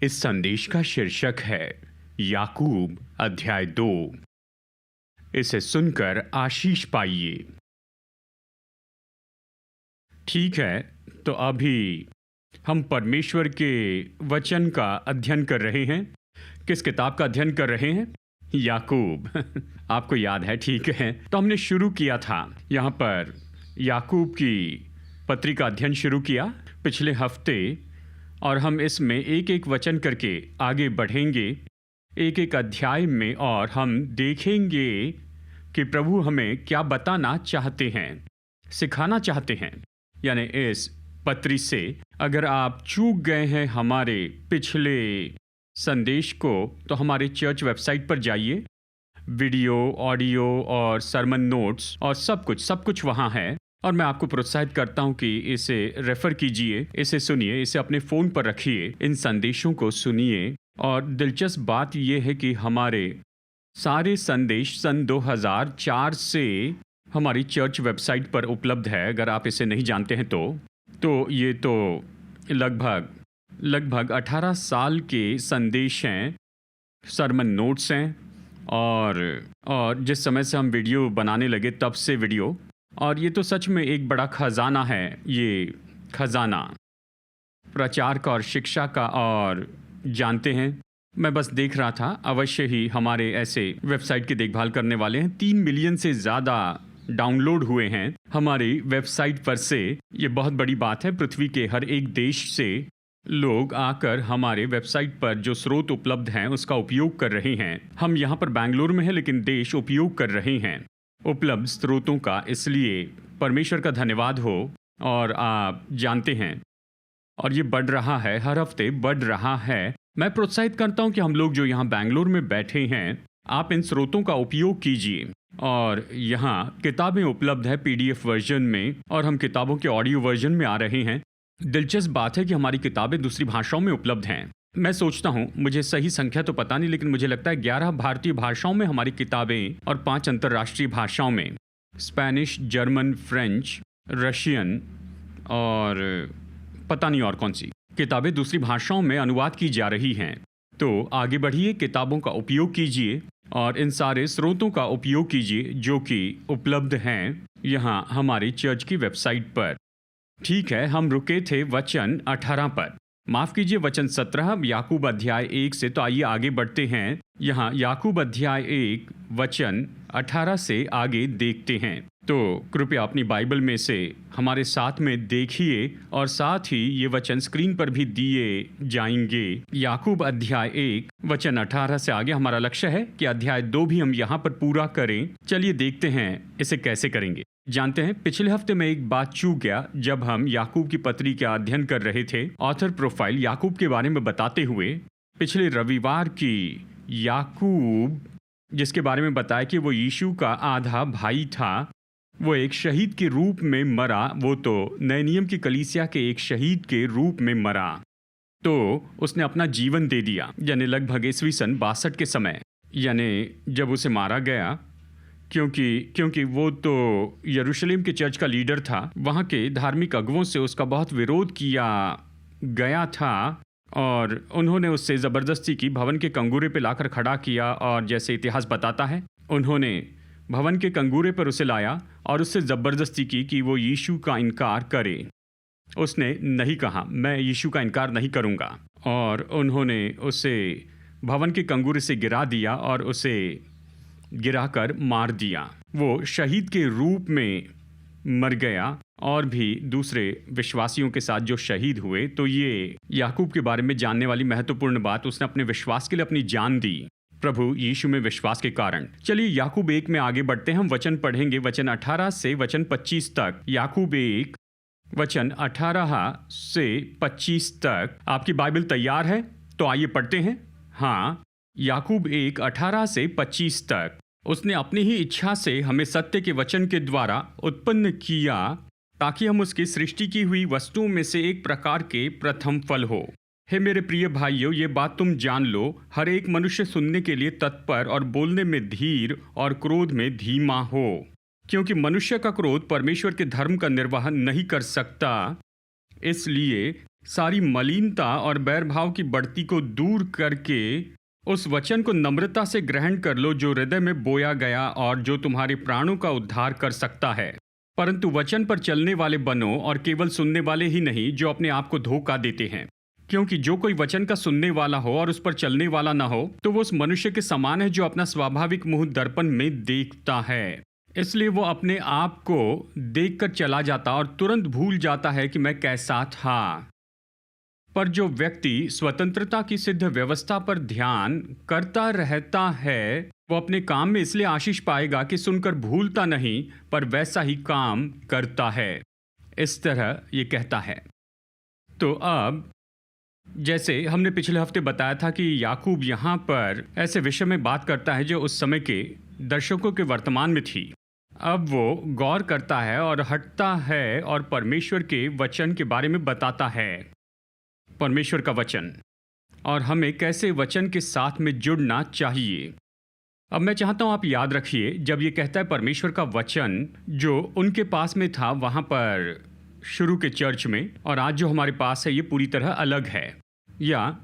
इस संदेश का शीर्षक है याकूब अध्याय 2। इसे सुनकर आशीष पाइए। ठीक है, तो अभी हम परमेश्वर के वचन का अध्ययन कर रहे हैं। किस किताब का अध्ययन कर रहे हैं? याकूब। आपको याद है? ठीक है, तो हमने शुरू किया था यहाँ पर याकूब की पत्री का अध्ययन शुरू किया पिछले हफ्ते, और हम इसमें एक एक वचन करके आगे बढ़ेंगे एक एक अध्याय में, और हम देखेंगे कि प्रभु हमें क्या बताना चाहते हैं, सिखाना चाहते हैं। यानी इस पत्री से अगर आप चूक गए हैं हमारे पिछले संदेश को, तो हमारे चर्च वेबसाइट पर जाइए। वीडियो, ऑडियो और सरमन नोट्स और सब कुछ वहाँ है, और मैं आपको प्रोत्साहित करता हूँ कि इसे रेफर कीजिए, इसे सुनिए, इसे अपने फ़ोन पर रखिए, इन संदेशों को सुनिए। और दिलचस्प बात यह है कि हमारे सारे संदेश सन 2004 से हमारी चर्च वेबसाइट पर उपलब्ध है। अगर आप इसे नहीं जानते हैं तो ये तो लगभग 18 साल के संदेश हैं, सरमन नोट्स हैं, और जिस समय से हम वीडियो बनाने लगे तब से वीडियो। और ये तो सच में एक बड़ा खजाना है, ये खजाना प्रचार का और शिक्षा का। और जानते हैं, मैं बस देख रहा था, अवश्य ही हमारे ऐसे वेबसाइट की देखभाल करने वाले हैं। 3 मिलियन से ज़्यादा डाउनलोड हुए हैं हमारी वेबसाइट पर से। ये बहुत बड़ी बात है। पृथ्वी के हर एक देश से लोग आकर हमारे वेबसाइट पर जो स्रोत उपलब्ध हैं उसका उपयोग कर रहे हैं। हम यहाँ पर बेंगलुरु में हैं, लेकिन देश उपयोग कर रहे हैं उपलब्ध स्रोतों का। इसलिए परमेश्वर का धन्यवाद हो। और आप जानते हैं, और ये बढ़ रहा है, हर हफ्ते बढ़ रहा है। मैं प्रोत्साहित करता हूँ कि हम लोग जो यहाँ बेंगलुरु में बैठे हैं, आप इन स्रोतों का उपयोग कीजिए। और यहाँ किताबें उपलब्ध है PDF वर्जन में, और हम किताबों के ऑडियो वर्जन में आ रहे हैं। दिलचस्प बात है कि हमारी किताबें दूसरी भाषाओं में उपलब्ध हैं। मैं सोचता हूँ, मुझे सही संख्या तो पता नहीं, लेकिन मुझे लगता है 11 भारतीय भाषाओं में हमारी किताबें, और 5 अंतर्राष्ट्रीय भाषाओं में, स्पेनिश, जर्मन, फ्रेंच, रशियन और पता नहीं और कौन सी किताबें दूसरी भाषाओं में अनुवाद की जा रही हैं। तो आगे बढ़िए, किताबों का उपयोग कीजिए और इन सारे स्रोतों का उपयोग कीजिए जो कि उपलब्ध हैं यहाँ हमारी चर्च की वेबसाइट पर। ठीक है, हम रुके थे वचन 18 पर, माफ़ कीजिए वचन 17, याकूब अध्याय 1 से। तो आइए आगे बढ़ते हैं। यहाँ याकूब अध्याय 1 वचन 18 से आगे देखते हैं। तो कृपया अपनी बाइबल में से हमारे साथ में देखिए, और साथ ही ये वचन स्क्रीन पर भी दिए जाएंगे। याकूब अध्याय 1 वचन 18 से आगे। हमारा लक्ष्य है कि अध्याय 2 भी हम यहाँ पर पूरा करें। चलिए देखते हैं इसे कैसे करेंगे। जानते हैं, पिछले हफ्ते में एक बात चूक गया जब हम याकूब की पत्री का अध्ययन कर रहे थे। ऑथर प्रोफाइल याकूब के बारे में बताते हुए पिछले रविवार की याकूब, जिसके बारे में बताया कि वो यीशु का आधा भाई था, वो एक शहीद के रूप में मरा। वो तो नए नियम की कलीसिया के एक शहीद के रूप में मरा। तो उसने अपना जीवन दे दिया, यानी लगभग ईस्वी सन 62 के समय, यानी जब उसे मारा गया, क्योंकि वो तो यरूशलेम के चर्च का लीडर था। वहाँ के धार्मिक अगुवों से उसका बहुत विरोध किया गया था, और उन्होंने उससे ज़बरदस्ती की भवन के कंगूरे पे लाकर खड़ा किया। और जैसे इतिहास बताता है, उन्होंने भवन के कंगूरे पर उसे लाया और उससे ज़बरदस्ती की कि वो यीशु का इनकार करे। उसने नहीं कहा, मैं यीशु का इनकार नहीं करूँगा, और उन्होंने उसे भवन के कंगूरे से गिरा दिया और उसे गिराकर मार दिया। वो शहीद के रूप में मर गया, और भी दूसरे विश्वासियों के साथ जो शहीद हुए। तो ये याकूब के बारे में जानने वाली महत्वपूर्ण बात, उसने अपने विश्वास के लिए अपनी जान दी, प्रभु यीशु में विश्वास के कारण। चलिए याकूब 1 में आगे बढ़ते हैं। हम वचन पढ़ेंगे वचन 18 से वचन 25 तक। याकूब 1 वचन 18 से 25 तक। आपकी बाइबल तैयार है? तो आइए पढ़ते हैं। हाँ, याकूब 1 18 से 25 तक। उसने अपनी ही इच्छा से हमें सत्य के वचन के द्वारा उत्पन्न किया, ताकि हम उसकी सृष्टि की हुई वस्तुओं में से एक प्रकार के प्रथम फल हो। हे मेरे प्रिय भाइयों, ये बात तुम जान लो, हर एक मनुष्य सुनने के लिए तत्पर और बोलने में धीर और क्रोध में धीमा हो, क्योंकि मनुष्य का क्रोध परमेश्वर के धर्म का निर्वहन नहीं कर सकता। इसलिए सारी मलिनता और बैरभाव की बढ़ती को दूर करके उस वचन को नम्रता से ग्रहण कर लो जो हृदय में बोया गया और जो तुम्हारे प्राणों का उद्धार कर सकता है। परंतु वचन पर चलने वाले बनो और केवल सुनने वाले ही नहीं जो अपने आप को धोखा देते हैं, क्योंकि जो कोई वचन का सुनने वाला हो और उस पर चलने वाला ना हो तो वो उस मनुष्य के समान है जो अपना स्वाभाविक मुंह दर्पण में देखता है। इसलिए वो अपने आप को देखकर चला जाता और तुरंत भूल जाता है कि मैं कैसा था। पर जो व्यक्ति स्वतंत्रता की सिद्ध व्यवस्था पर ध्यान करता रहता है वो अपने काम में इसलिए आशीष पाएगा कि सुनकर भूलता नहीं पर वैसा ही काम करता है। इस तरह ये कहता है। तो अब जैसे हमने पिछले हफ्ते बताया था कि याकूब यहाँ पर ऐसे विषय में बात करता है जो उस समय के दर्शकों के वर्तमान में थी। अब वो गौर करता है और हटता है और परमेश्वर के वचन के बारे में बताता है। परमेश्वर का वचन और हमें कैसे वचन के साथ में जुड़ना चाहिए। अब मैं चाहता हूँ आप याद रखिए, जब ये कहता है परमेश्वर का वचन जो उनके पास में था वहाँ पर शुरू के चर्च में, और आज जो हमारे पास है ये पूरी तरह अलग है। या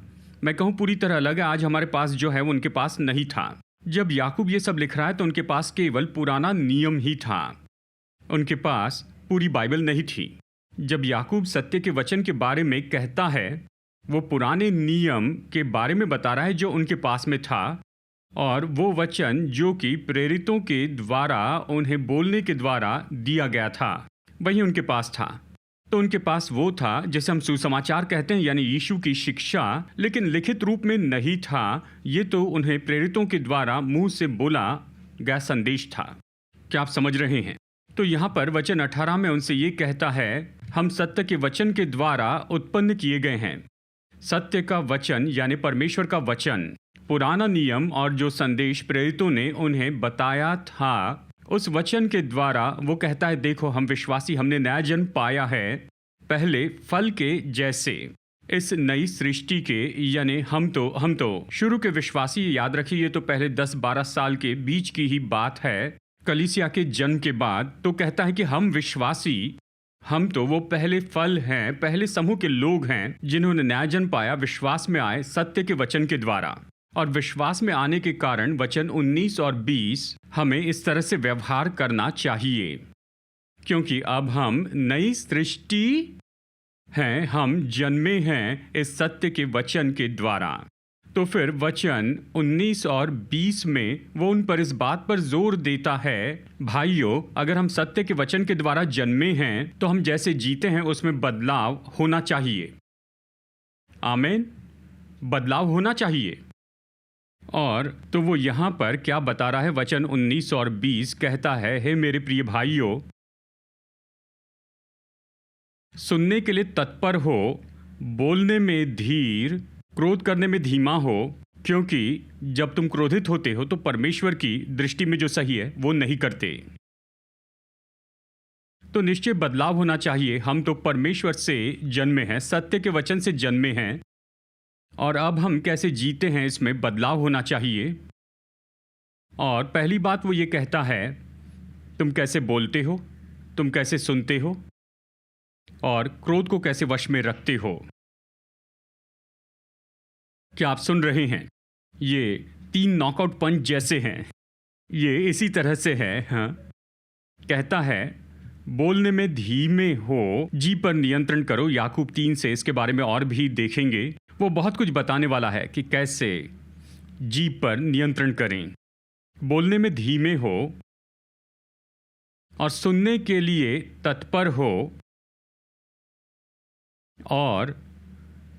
मैं कहूँ पूरी तरह अलग है, आज हमारे पास जो है वो उनके पास नहीं था। जब याकूब ये सब लिख रहा है तो उनके पास केवल पुराना नियम ही था, उनके पास पूरी बाइबल नहीं थी। जब याकूब सत्य के वचन के बारे में कहता है वो पुराने नियम के बारे में बता रहा है जो उनके पास में था, और वो वचन जो कि प्रेरितों के द्वारा उन्हें बोलने के द्वारा दिया गया था वही उनके पास था। तो उनके पास वो था जैसे हम सुसमाचार कहते हैं, यानी यीशु की शिक्षा, लेकिन लिखित रूप में नहीं था। ये तो उन्हें प्रेरितों के द्वारा मुंह से बोला गया संदेश था। क्या आप समझ रहे हैं? तो यहाँ पर वचन 18 में उनसे ये कहता है हम सत्य के वचन के द्वारा उत्पन्न किए गए हैं। सत्य का वचन यानी परमेश्वर का वचन, पुराना नियम और जो संदेश प्रेरितों ने उन्हें बताया था उस वचन के द्वारा वो कहता है देखो हम विश्वासी, हमने नया जन्म पाया है पहले फल के जैसे इस नई सृष्टि के, यानी हम तो शुरू के विश्वासी। याद रखिए ये तो पहले 10-12 साल के बीच की ही बात है, कलीसिया के जन्म के बाद। तो कहता है कि हम विश्वासी, हम तो वो पहले फल हैं, पहले समूह के लोग हैं जिन्होंने नया जन्म पाया, विश्वास में आए सत्य के वचन के द्वारा। और विश्वास में आने के कारण वचन 19 और 20 हमें इस तरह से व्यवहार करना चाहिए, क्योंकि अब हम नई सृष्टि हैं, हम जन्मे हैं इस सत्य के वचन के द्वारा। तो फिर वचन 19 और 20 में वो उन पर इस बात पर जोर देता है भाइयों, अगर हम सत्य के वचन के द्वारा जन्मे हैं तो हम जैसे जीते हैं उसमें बदलाव होना चाहिए। आमीन, बदलाव होना चाहिए। और तो वो यहाँ पर क्या बता रहा है, वचन 19 और 20 कहता है हे मेरे प्रिय भाइयों, सुनने के लिए तत्पर हो, बोलने में धीर, क्रोध करने में धीमा हो, क्योंकि जब तुम क्रोधित होते हो तो परमेश्वर की दृष्टि में जो सही है वो नहीं करते। तो निश्चय बदलाव होना चाहिए। हम तो परमेश्वर से जन्मे हैं, सत्य के वचन से जन्मे हैं, और अब हम कैसे जीते हैं इसमें बदलाव होना चाहिए। और पहली बात वो ये कहता है तुम कैसे बोलते हो, तुम कैसे सुनते हो, और क्रोध को कैसे वश में रखते हो। क्या आप सुन रहे हैं? ये 3 नॉकआउट पंच जैसे हैं, ये इसी तरह से है। हाँ, कहता है बोलने में धीमे हो, जी पर नियंत्रण करो। याकूब 3 से इसके बारे में और भी देखेंगे। वो बहुत कुछ बताने वाला है कि कैसे जी पर नियंत्रण करें, बोलने में धीमे हो और सुनने के लिए तत्पर हो, और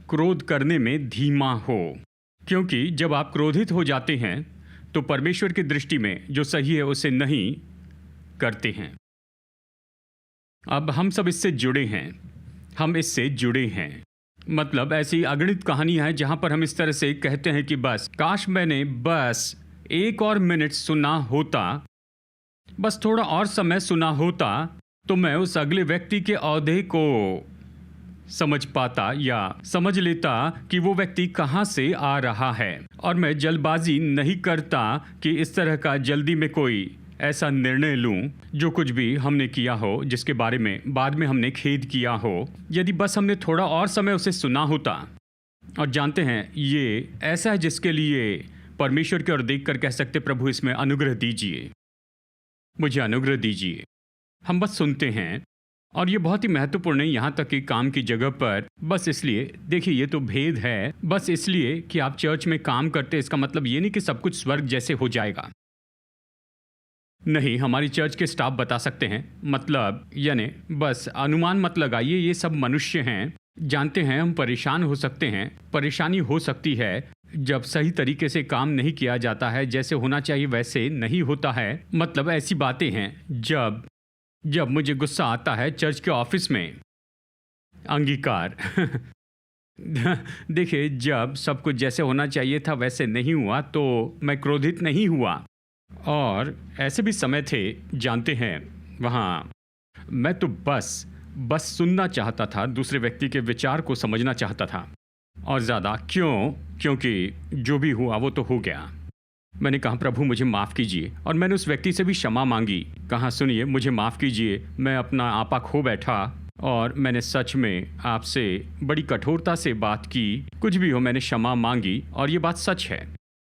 क्रोध करने में धीमा हो, क्योंकि जब आप क्रोधित हो जाते हैं तो परमेश्वर की दृष्टि में जो सही है उसे नहीं करते हैं। अब हम सब इससे जुड़े हैं, हम इससे जुड़े हैं। मतलब ऐसी अगणित कहानियां हैं जहां पर हम इस तरह से कहते हैं कि बस काश मैंने बस 1 और मिनट सुना होता, बस थोड़ा और समय सुना होता तो मैं उस अगले व्यक्ति के औहदे को समझ पाता या समझ लेता कि वो व्यक्ति कहाँ से आ रहा है। और मैं जल्दबाजी नहीं करता कि इस तरह का जल्दी में कोई ऐसा निर्णय लूं, जो कुछ भी हमने किया हो, जिसके बारे में बाद में हमने खेद किया हो, यदि बस हमने थोड़ा और समय उसे सुना होता। और जानते हैं, ये ऐसा है जिसके लिए परमेश्वर की ओर देखकर कह सकते, प्रभु इसमें अनुग्रह दीजिए, मुझे अनुग्रह दीजिए। हम बस सुनते हैं, और ये बहुत ही महत्वपूर्ण है, यहाँ तक कि काम की जगह पर बस इसलिए, देखिए ये तो भेद है, बस इसलिए कि आप चर्च में काम करते, इसका मतलब ये नहीं कि सब कुछ स्वर्ग जैसे हो जाएगा। नहीं, हमारी चर्च के स्टाफ बता सकते हैं, मतलब यानी बस अनुमान मत लगाइए, ये सब मनुष्य हैं। जानते हैं हम परेशान हो सकते हैं, परेशानी हो सकती है जब सही तरीके से काम नहीं किया जाता है, जैसे होना चाहिए वैसे नहीं होता है। मतलब ऐसी बातें हैं जब मुझे गुस्सा आता है चर्च के ऑफिस में, अंगीकार देखिए, जब सब कुछ जैसे होना चाहिए था वैसे नहीं हुआ तो मैं क्रोधित नहीं हुआ। और ऐसे भी समय थे, जानते हैं, वहाँ मैं तो बस सुनना चाहता था, दूसरे व्यक्ति के विचार को समझना चाहता था। और ज़्यादा क्योंकि जो भी हुआ वो तो हो गया। मैंने कहा, प्रभु मुझे माफ़ कीजिए, और मैंने उस व्यक्ति से भी क्षमा मांगी। कहा, सुनिए, मुझे माफ़ कीजिए, मैं अपना आपा खो बैठा और मैंने सच में आपसे बड़ी कठोरता से बात की। कुछ भी हो, मैंने क्षमा मांगी, और ये बात सच है।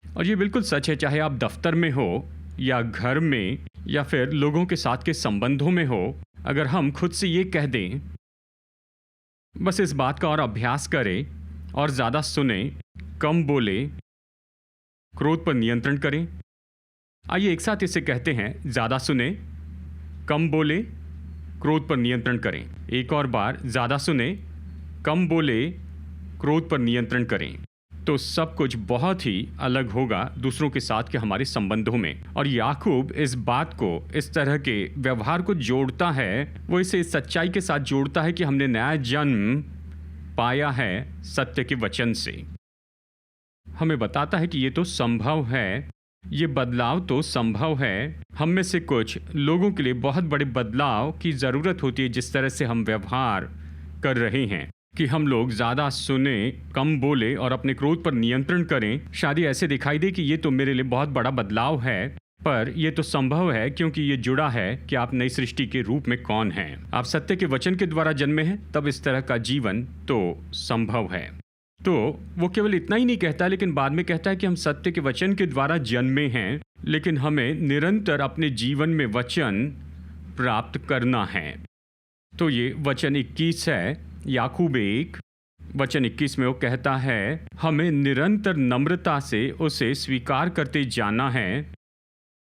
और ये बिल्कुल सच है, चाहे आप दफ्तर में हो या घर में या फिर लोगों के साथ के संबंधों में हो। अगर हम खुद से ये कह दें, बस इस बात का और अभ्यास करें और ज़्यादा सुने, कम बोले, क्रोध पर नियंत्रण करें। आइए एक साथ इसे कहते हैं, ज़्यादा सुने, कम बोले, क्रोध पर नियंत्रण करें। एक और बार, ज़्यादा सुने, कम बोले, क्रोध पर नियंत्रण करें। तो सब कुछ बहुत ही अलग होगा दूसरों के साथ के हमारे संबंधों में। और याकूब इस बात को, इस तरह के व्यवहार को जोड़ता है, वो इसे इस सच्चाई के साथ जोड़ता है कि हमने नया जन्म पाया है सत्य के वचन से। हमें बताता है कि ये तो संभव है, ये बदलाव तो संभव है। हम में से कुछ लोगों के लिए बहुत बड़े बदलाव की ज़रूरत होती है, जिस तरह से हम व्यवहार कर रहे हैं, कि हम लोग ज़्यादा सुने, कम बोले और अपने क्रोध पर नियंत्रण करें। शायद ऐसे दिखाई दे कि ये तो मेरे लिए बहुत बड़ा बदलाव है, पर यह तो संभव है क्योंकि ये जुड़ा है कि आप नई सृष्टि के रूप में कौन हैं। आप सत्य के वचन के द्वारा जन्मे हैं, तब इस तरह का जीवन तो संभव है। तो वो केवल इतना ही नहीं कहता, लेकिन बाद में कहता है कि हम सत्य के वचन के द्वारा जन्मे हैं, लेकिन हमें निरंतर अपने जीवन में वचन प्राप्त करना है। तो ये वचन 21 है, याकूब 1 वचन 21 में वो कहता है, हमें निरंतर नम्रता से उसे स्वीकार करते जाना है।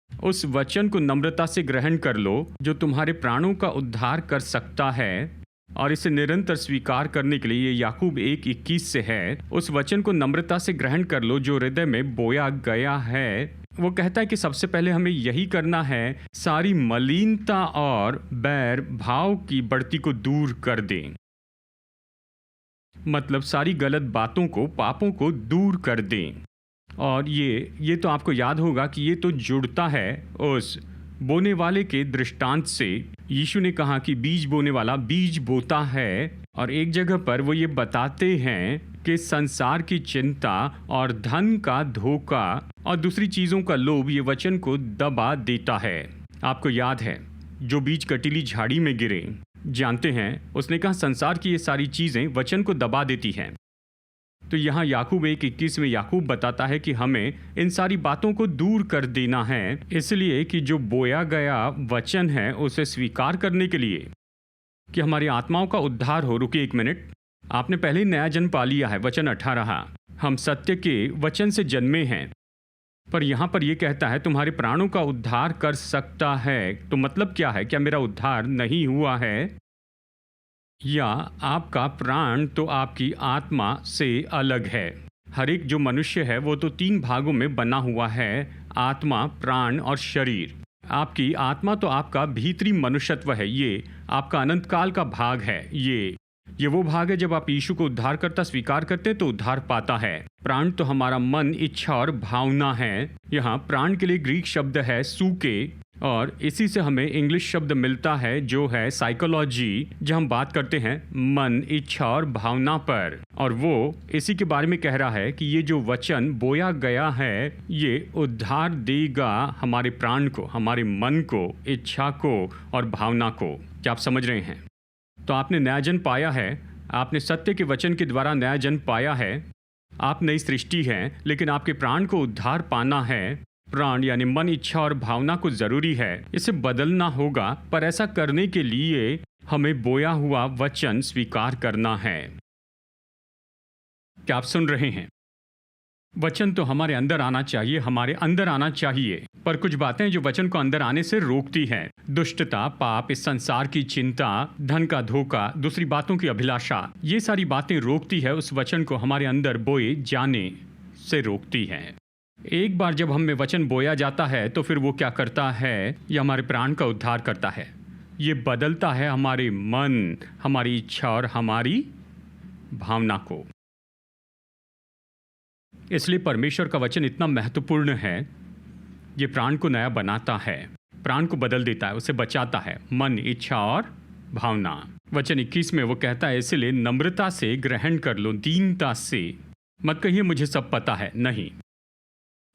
उस वचन को नम्रता से ग्रहण कर लो जो तुम्हारे प्राणों का उद्धार कर सकता है, और इसे निरंतर स्वीकार करने के लिए, ये याकूब 1:21 से है, उस वचन को नम्रता से ग्रहण कर लो जो हृदय में बोया गया है। वो कहता है कि सबसे पहले हमें यही करना है, सारी मलिनता और बैर भाव की बढ़ती को दूर कर दें। मतलब सारी गलत बातों को, पापों को दूर कर दें। और ये तो आपको याद होगा कि ये तो जुड़ता है उस बोने वाले के दृष्टांत से। यीशु ने कहा कि बीज बोने वाला बीज बोता है, और एक जगह पर वो ये बताते हैं कि संसार की चिंता और धन का धोखा और दूसरी चीज़ों का लोभ ये वचन को दबा देता है। आपको याद है, जो बीज कटीली झाड़ी में गिरे, जानते हैं, उसने कहा संसार की ये सारी चीज़ें वचन को दबा देती हैं। तो यहाँ याकूब 1:21 में याकूब बताता है कि हमें इन सारी बातों को दूर कर देना है, इसलिए कि जो बोया गया वचन है उसे स्वीकार करने के लिए, कि हमारी आत्माओं का उद्धार हो। रुकिए एक मिनट, आपने पहले ही नया जन्म पा लिया है, वचन 18, हम सत्य के वचन से जन्मे हैं। पर यहाँ पर यह कहता है तुम्हारे प्राणों का उद्धार कर सकता है। तो मतलब क्या है? क्या मेरा उद्धार नहीं हुआ है? या आपका प्राण तो आपकी आत्मा से अलग है। हर एक जो मनुष्य है वो तो 3 भागों में बना हुआ है, आत्मा, प्राण और शरीर। आपकी आत्मा तो आपका भीतरी मनुष्यत्व है, ये आपका अनंत काल का भाग है। ये वो भाग है जब आप यीशु को उद्धारकर्ता स्वीकार करते हैं तो उद्धार पाता है। प्राण तो हमारा मन, इच्छा और भावना है। यहाँ प्राण के लिए ग्रीक शब्द है सूके, और इसी से हमें इंग्लिश शब्द मिलता है जो है साइकोलॉजी, जब हम बात करते हैं मन, इच्छा और भावना पर। और वो इसी के बारे में कह रहा है कि ये जो वचन बोया गया है ये उद्धार देगा हमारे प्राण को, हमारे मन को, इच्छा को और भावना को। क्या आप समझ रहे हैं? तो आपने नया जन्म पाया है, आपने सत्य के वचन के द्वारा नया जन्म पाया है, आप नई सृष्टि हैं, लेकिन आपके प्राण को उद्धार पाना है। प्राण यानी मन, इच्छा और भावना को ज़रूरी है, इसे बदलना होगा। पर ऐसा करने के लिए हमें बोया हुआ वचन स्वीकार करना है। क्या आप सुन रहे हैं? वचन तो हमारे अंदर आना चाहिए, हमारे अंदर आना चाहिए। पर कुछ बातें जो वचन को अंदर आने से रोकती हैं। दुष्टता, पाप, इस संसार की चिंता, धन का धोखा, दूसरी बातों की अभिलाषा, ये सारी बातें रोकती है उस वचन को हमारे अंदर बोए जाने से रोकती हैं। एक बार जब हम में वचन बोया जाता है तो फिर वो क्या करता है? ये हमारे प्राण का उद्धार करता है। ये बदलता है हमारे मन, हमारी इच्छा और हमारी भावना को। इसलिए परमेश्वर का वचन इतना महत्वपूर्ण है। ये प्राण को नया बनाता है, प्राण को बदल देता है, उसे बचाता है, मन, इच्छा और भावना। वचन 21 में वो कहता है, इसलिए नम्रता से ग्रहण कर लो, दीनता से। मत कहिए मुझे सब पता है। नहीं,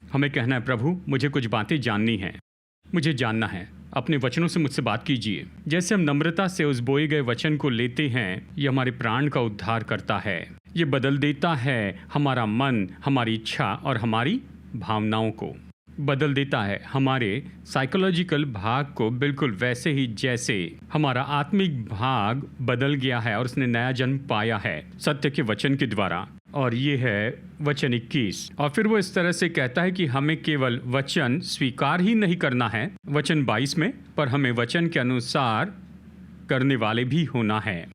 हमें कहना है प्रभु मुझे कुछ बातें जाननी हैं, मुझे जानना है, अपने वचनों से मुझसे बात कीजिए। जैसे हम नम्रता से उस बोए गए वचन को लेते हैं, ये हमारे प्राण का उद्धार करता है। ये बदल देता है हमारा मन, हमारी इच्छा और हमारी भावनाओं को। बदल देता है हमारे साइकोलॉजिकल भाग को, बिल्कुल वैसे ही जैसे हमारा आत्मिक भाग बदल गया है और उसने नया जन्म पाया है सत्य के वचन के द्वारा। और ये है वचन 21। और फिर वो इस तरह से कहता है कि हमें केवल वचन स्वीकार ही नहीं करना है वचन 22 में, पर हमें वचन के अनुसार करने वाले भी होना है।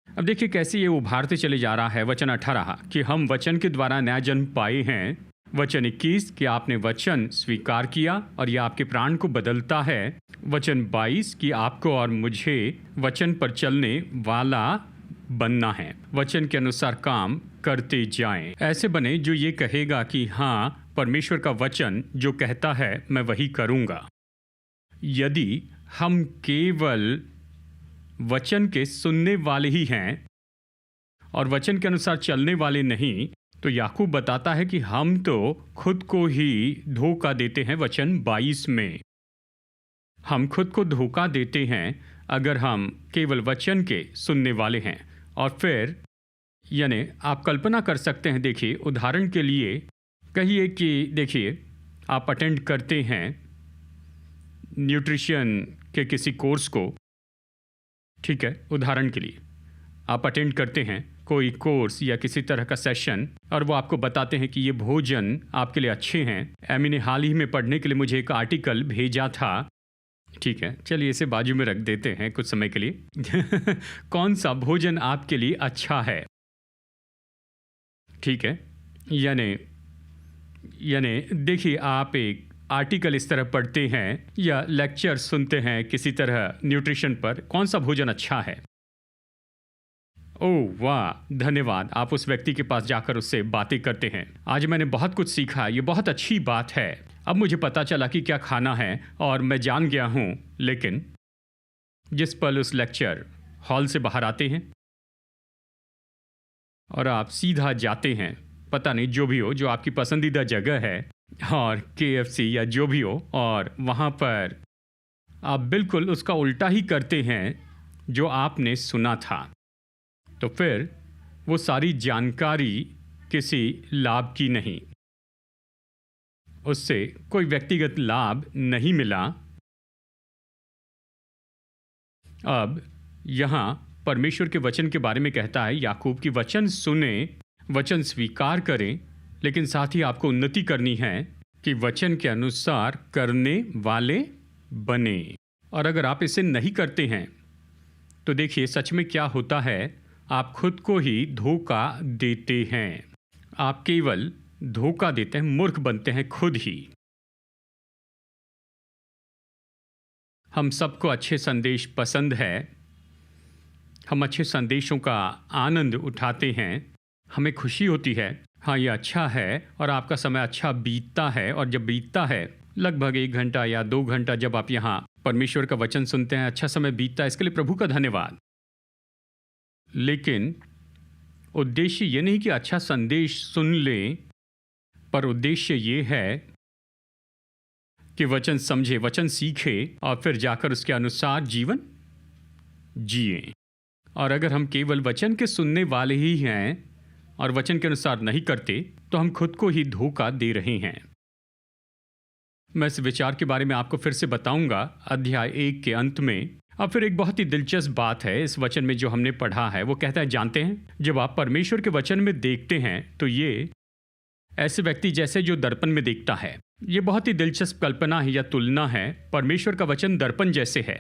अब देखिए कैसे ये उभारते चले जा रहा है। वचन 18 कि हम वचन के द्वारा नया जन्म पाए हैं। वचन 21 कि आपने वचन स्वीकार किया और यह आपके प्राण को बदलता है। वचन 22 कि आपको और मुझे वचन पर चलने वाला बनना है, वचन के अनुसार काम करते जाएं। ऐसे बने जो ये कहेगा कि हाँ, परमेश्वर का वचन जो कहता है मैं वही करूँगा। यदि हम केवल वचन के सुनने वाले ही हैं और वचन के अनुसार चलने वाले नहीं, तो याकूब बताता है कि हम तो खुद को ही धोखा देते हैं। वचन 22 में हम खुद को धोखा देते हैं अगर हम केवल वचन के सुनने वाले हैं। और फिर यानी आप कल्पना कर सकते हैं, देखिए उदाहरण के लिए कहिए कि देखिए आप अटेंड करते हैं न्यूट्रिशन के किसी कोर्स को, ठीक है, उदाहरण के लिए आप अटेंड करते हैं कोई कोर्स या किसी तरह का सेशन और वो आपको बताते हैं कि ये भोजन आपके लिए अच्छे हैं। एमी ने हाल ही में पढ़ने के लिए मुझे एक आर्टिकल भेजा था, ठीक है, चलिए इसे बाजू में रख देते हैं कुछ समय के लिए कौन सा भोजन आपके लिए अच्छा है, ठीक है। यानी देखिए आप एक आर्टिकल इस तरह पढ़ते हैं या लेक्चर सुनते हैं किसी तरह न्यूट्रिशन पर, कौन सा भोजन अच्छा है। ओह वाह, धन्यवाद, आप उस व्यक्ति के पास जाकर उससे बातें करते हैं। आज मैंने बहुत कुछ सीखा, ये बहुत अच्छी बात है। अब मुझे पता चला कि क्या खाना है और मैं जान गया हूँ। लेकिन जिस पल उस लेक्चर हॉल से बाहर आते हैं और आप सीधा जाते हैं, पता नहीं जो भी हो, जो आपकी पसंदीदा जगह है और KFC या जो भी हो, और वहाँ पर आप बिल्कुल उसका उल्टा ही करते हैं जो आपने सुना था, तो फिर वो सारी जानकारी किसी लाभ की नहीं, उससे कोई व्यक्तिगत लाभ नहीं मिला। अब यहाँ परमेश्वर के वचन के बारे में कहता है याकूब की वचन सुने, वचन स्वीकार करें, लेकिन साथ ही आपको उन्नति करनी है कि वचन के अनुसार करने वाले बने। और अगर आप इसे नहीं करते हैं तो देखिए सच में क्या होता है, आप खुद को ही धोखा देते हैं। आप केवल धोखा देते हैं, मूर्ख बनते हैं खुद ही। हम सबको अच्छे संदेश पसंद है, हम अच्छे संदेशों का आनंद उठाते हैं, हमें खुशी होती है, हाँ ये अच्छा है और आपका समय अच्छा बीतता है। और जब बीतता है लगभग 1 घंटा या 2 घंटा जब आप यहाँ परमेश्वर का वचन सुनते हैं, अच्छा समय बीतता है, इसके लिए प्रभु का धन्यवाद। लेकिन उद्देश्य ये नहीं कि अच्छा संदेश सुन लें, पर उद्देश्य ये है कि वचन समझे, वचन सीखे और फिर जाकर उसके अनुसार जीवन जिए। और अगर हम केवल वचन के सुनने वाले ही हैं और वचन के अनुसार नहीं करते, तो हम खुद को ही धोखा दे रहे हैं। मैं इस विचार के बारे में आपको फिर से बताऊंगा अध्याय 1 के अंत में। अब फिर एक बहुत ही दिलचस्प बात है इस वचन में जो हमने पढ़ा है। वो कहता है, जानते हैं, जब आप परमेश्वर के वचन में देखते हैं तो ये ऐसे व्यक्ति जैसे जो दर्पण में देखता है। ये बहुत ही दिलचस्प कल्पना है या तुलना है। परमेश्वर का वचन दर्पण जैसे है।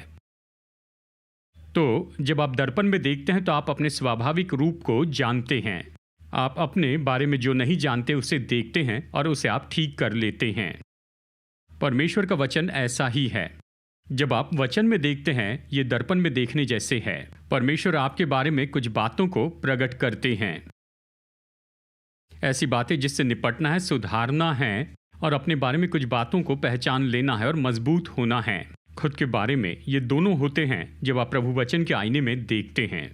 तो जब आप दर्पण में देखते हैं तो आप अपने स्वाभाविक रूप को जानते हैं। आप अपने बारे में जो नहीं जानते उसे देखते हैं और उसे आप ठीक कर लेते हैं। परमेश्वर का वचन ऐसा ही है। जब आप वचन में देखते हैं, ये दर्पण में देखने जैसे है। परमेश्वर आपके बारे में कुछ बातों को प्रकट करते हैं, ऐसी बातें जिससे निपटना है, सुधारना है और अपने बारे में कुछ बातों को पहचान लेना है और मजबूत होना है। खुद के बारे में ये दोनों होते हैं जब आप प्रभु वचन के आईने में देखते हैं।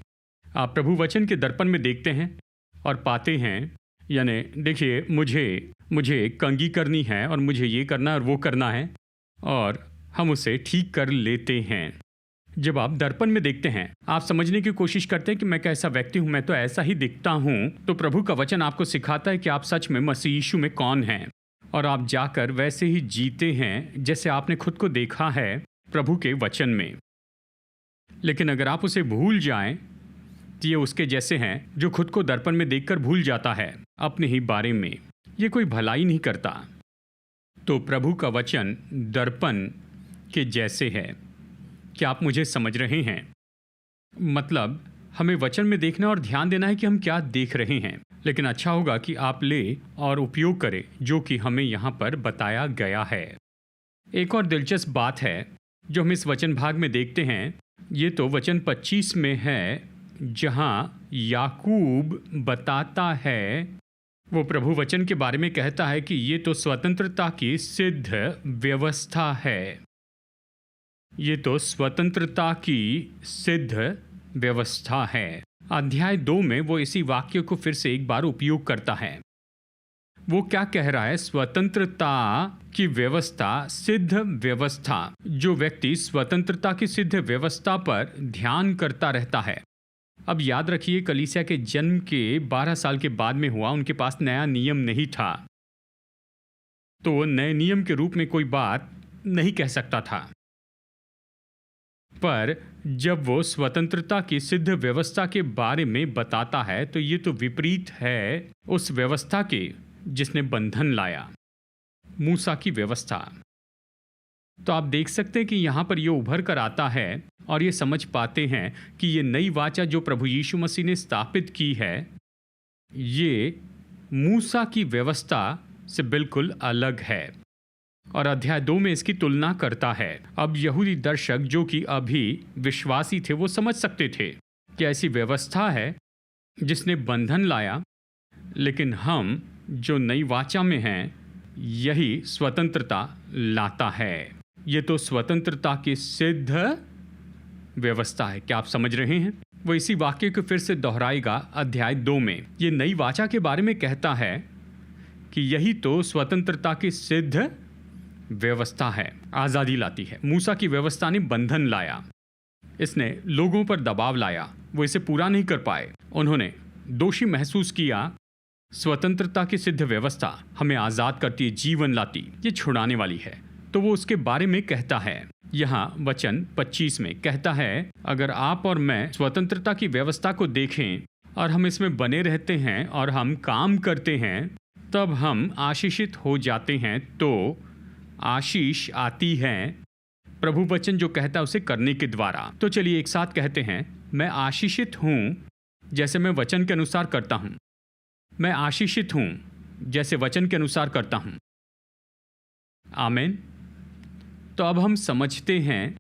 आप प्रभु वचन के दर्पण में देखते हैं और पाते हैं, यानी देखिए, मुझे कंघी करनी है और मुझे ये करना और वो करना है, और हम उसे ठीक कर लेते हैं। जब आप दर्पण में देखते हैं, आप समझने की कोशिश करते हैं कि मैं कैसा व्यक्ति हूँ, मैं तो ऐसा ही दिखता हूँ। तो प्रभु का वचन आपको सिखाता है कि आप सच में मसीह यीशु में कौन हैं, और आप जाकर वैसे ही जीते हैं जैसे आपने खुद को देखा है प्रभु के वचन में। लेकिन अगर आप उसे भूल जाएं, तो ये उसके जैसे हैं जो खुद को दर्पण में देखकर भूल जाता है अपने ही बारे में। ये कोई भलाई नहीं करता। तो प्रभु का वचन दर्पण के जैसे है। क्या आप मुझे समझ रहे हैं? मतलब हमें वचन में देखना और ध्यान देना है कि हम क्या देख रहे हैं। लेकिन अच्छा होगा कि आप ले और उपयोग करें जो कि हमें यहाँ पर बताया गया है। एक और दिलचस्प बात है जो हम इस वचन भाग में देखते हैं। ये तो वचन 25 में है, जहाँ याकूब बताता है, वो प्रभु वचन के बारे में कहता है कि ये तो स्वतंत्रता की सिद्ध व्यवस्था है। ये तो स्वतंत्रता की सिद्ध व्यवस्था है। अध्याय 2 में वो इसी वाक्य को फिर से एक बार उपयोग करता है। वो क्या कह रहा है? स्वतंत्रता की व्यवस्था, सिद्ध व्यवस्था। जो व्यक्ति स्वतंत्रता की सिद्ध व्यवस्था पर ध्यान करता रहता है। अब याद रखिए, कलीसिया के जन्म के 12 साल के बाद में हुआ, उनके पास नया नियम नहीं था, तो वो नए नियम के रूप में कोई बात नहीं कह सकता था। पर जब वो स्वतंत्रता की सिद्ध व्यवस्था के बारे में बताता है तो ये तो विपरीत है उस व्यवस्था के जिसने बंधन लाया, मूसा की व्यवस्था। तो आप देख सकते हैं कि यहाँ पर ये उभर कर आता है और ये समझ पाते हैं कि ये नई वाचा जो प्रभु यीशु मसीह ने स्थापित की है, ये मूसा की व्यवस्था से बिल्कुल अलग है। और अध्याय 2 में इसकी तुलना करता है। अब यहूदी दर्शक जो कि अभी विश्वासी थे, वो समझ सकते थे कि ऐसी व्यवस्था है जिसने बंधन लाया, लेकिन हम जो नई वाचा में हैं, यही स्वतंत्रता लाता है। ये तो स्वतंत्रता की सिद्ध व्यवस्था है। क्या आप समझ रहे हैं? वो इसी वाक्य को फिर से दोहराएगा अध्याय 2 में। ये नई वाचा के बारे में कहता है कि यही तो स्वतंत्रता की सिद्ध व्यवस्था है, आज़ादी लाती है। मूसा की व्यवस्था ने बंधन लाया, इसने लोगों पर दबाव लाया, वो इसे पूरा नहीं कर पाए, उन्होंने दोषी महसूस किया। स्वतंत्रता की सिद्ध व्यवस्था हमें आज़ाद करती है, जीवन लाती, ये छुड़ाने वाली है। तो वो उसके बारे में कहता है। यहाँ वचन 25 में कहता है, अगर आप और मैं स्वतंत्रता की व्यवस्था को देखें और हम इसमें बने रहते हैं और हम काम करते हैं, तब हम आशीषित हो जाते हैं। तो आशीष आती है प्रभु वचन जो कहता है उसे करने के द्वारा। तो चलिए एक साथ कहते हैं, मैं आशीषित हूँ जैसे मैं वचन के अनुसार करता हूँ। मैं आशीषित हूँ जैसे वचन के अनुसार करता हूँ। आमीन। तो अब हम समझते हैं,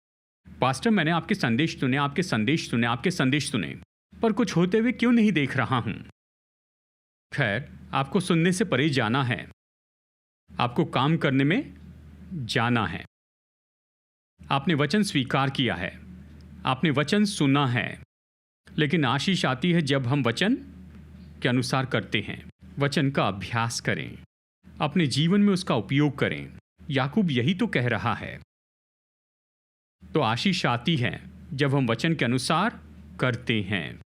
पास्टर मैंने आपके संदेश सुने, आपके संदेश सुने, पर कुछ होते हुए क्यों नहीं देख रहा हूँ? खैर, आपको सुनने से परे जाना है, आपको काम करने में जाना है, आपने वचन स्वीकार किया है, आपने वचन सुना है। लेकिन आशीष आती है जब हम वचन के अनुसार करते हैं, वचन का अभ्यास करें, अपने जीवन में उसका उपयोग करें। याकूब यही तो कह रहा है। तो आशीष आती है जब हम वचन के अनुसार करते हैं।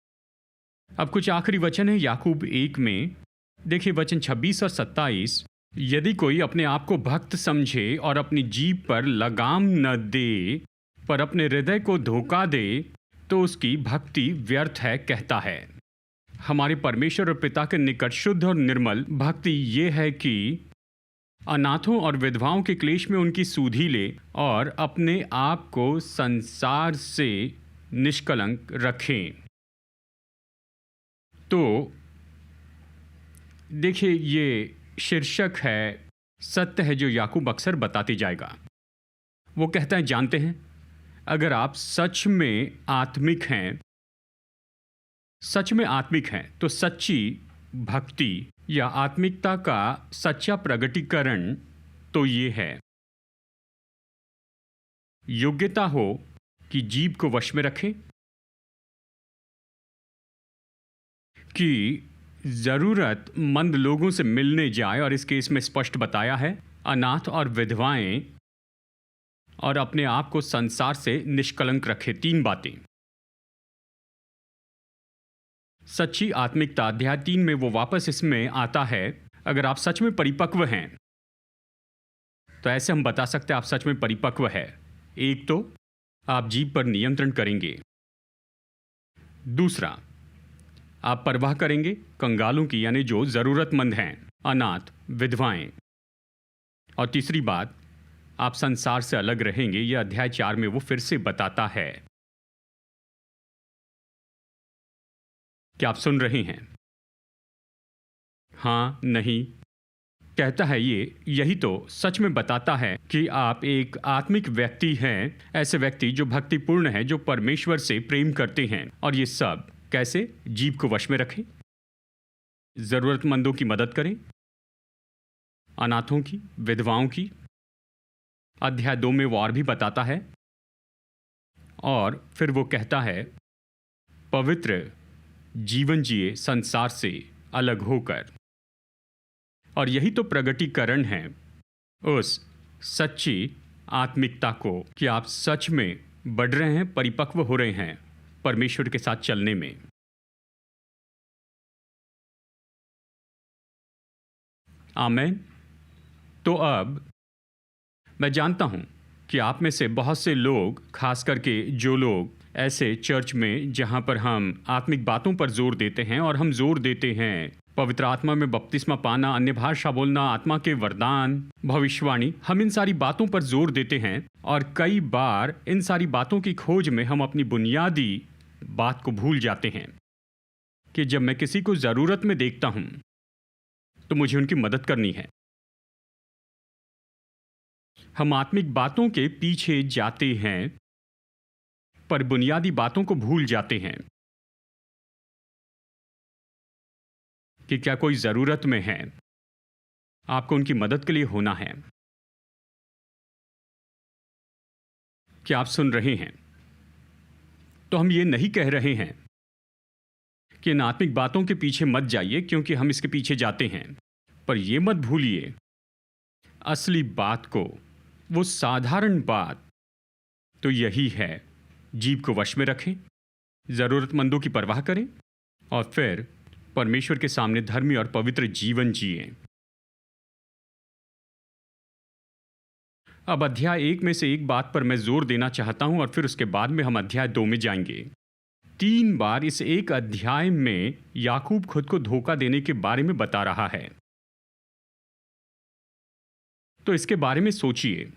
अब कुछ आखिरी वचन है याकूब 1 में, देखिए वचन 26 और 27। यदि कोई अपने आप को भक्त समझे और अपनी जीभ पर लगाम न दे, पर अपने हृदय को धोखा दे, तो उसकी भक्ति व्यर्थ है, कहता है। हमारे परमेश्वर और पिता के निकट शुद्ध और निर्मल भक्ति ये है कि अनाथों और विधवाओं के क्लेश में उनकी सुधि ले और अपने आप को संसार से निष्कलंक रखें। तो देखिए, ये शीर्षक है, सत्य है जो याकूब अक्सर बताते जाएगा। वो कहता है, जानते हैं, अगर आप सच में आत्मिक हैं, तो सच्ची भक्ति या आत्मिकता का सच्चा प्रगटीकरण तो ये है, योग्यता हो कि जीभ को वश में रखें, कि ज़रूरतमंद लोगों से मिलने जाए, और इस केस में स्पष्ट बताया है अनाथ और विधवाएं, और अपने आप को संसार से निष्कलंक रखे। 3 बातें। सच्ची आत्मिकता अध्याय 3 में वो वापस इसमें आता है। अगर आप सच में परिपक्व हैं, तो ऐसे हम बता सकते हैं आप सच में परिपक्व है। एक तो आप जीभ पर नियंत्रण करेंगे, दूसरा आप परवाह करेंगे कंगालों की, यानी जो जरूरतमंद हैं, अनाथ, विधवाएं, और तीसरी बात, आप संसार से अलग रहेंगे। यह अध्याय 4 में वो फिर से बताता है। क्या आप सुन रहे हैं? हाँ, नहीं? कहता है यही तो सच में बताता है कि आप एक आत्मिक व्यक्ति हैं, ऐसे व्यक्ति जो भक्तिपूर्ण हैं, जो परमेश्वर से प्रेम करते हैं। और ये सब कैसे? जीभ को वश में रखें, जरूरतमंदों की मदद करें, अनाथों की, विधवाओं की। अध्याय 2 में वो और भी बताता है, और फिर वो कहता है पवित्र जीवन जिए संसार से अलग होकर। और यही तो प्रगटीकरण है उस सच्ची आत्मिकता को, कि आप सच में बढ़ रहे हैं, परिपक्व हो रहे हैं परमेश्वर के साथ चलने में। आमीन। तो अब मैं जानता हूं कि आप में से बहुत से लोग, खास करके जो लोग ऐसे चर्च में जहां पर हम आत्मिक बातों पर जोर देते हैं, और हम जोर देते हैं पवित्र आत्मा में बपतिस्मा पाना, अन्य भाषा बोलना, आत्मा के वरदान, भविष्यवाणी, हम इन सारी बातों पर जोर देते हैं। और कई बार इन सारी बातों की खोज में हम अपनी बुनियादी बात को भूल जाते हैं कि जब मैं किसी को ज़रूरत में देखता हूं तो मुझे उनकी मदद करनी है। हम आत्मिक बातों के पीछे जाते हैं, पर बुनियादी बातों को भूल जाते हैं कि क्या कोई ज़रूरत में है, आपको उनकी मदद के लिए होना है। क्या आप सुन रहे हैं? तो हम ये नहीं कह रहे हैं कि इन आत्मिक बातों के पीछे मत जाइए, क्योंकि हम इसके पीछे जाते हैं, पर यह मत भूलिए असली बात को। वो साधारण बात तो यही है, जीभ को वश में रखें, ज़रूरतमंदों की परवाह करें, और फिर परमेश्वर के सामने धर्मी और पवित्र जीवन जिएं। अब अध्याय 1 में से एक बात पर मैं जोर देना चाहता हूं, और फिर उसके बाद में हम अध्याय 2 में जाएंगे। 3 बार इस एक अध्याय में याकूब खुद को धोखा देने के बारे में बता रहा है। तो इसके बारे में सोचिए।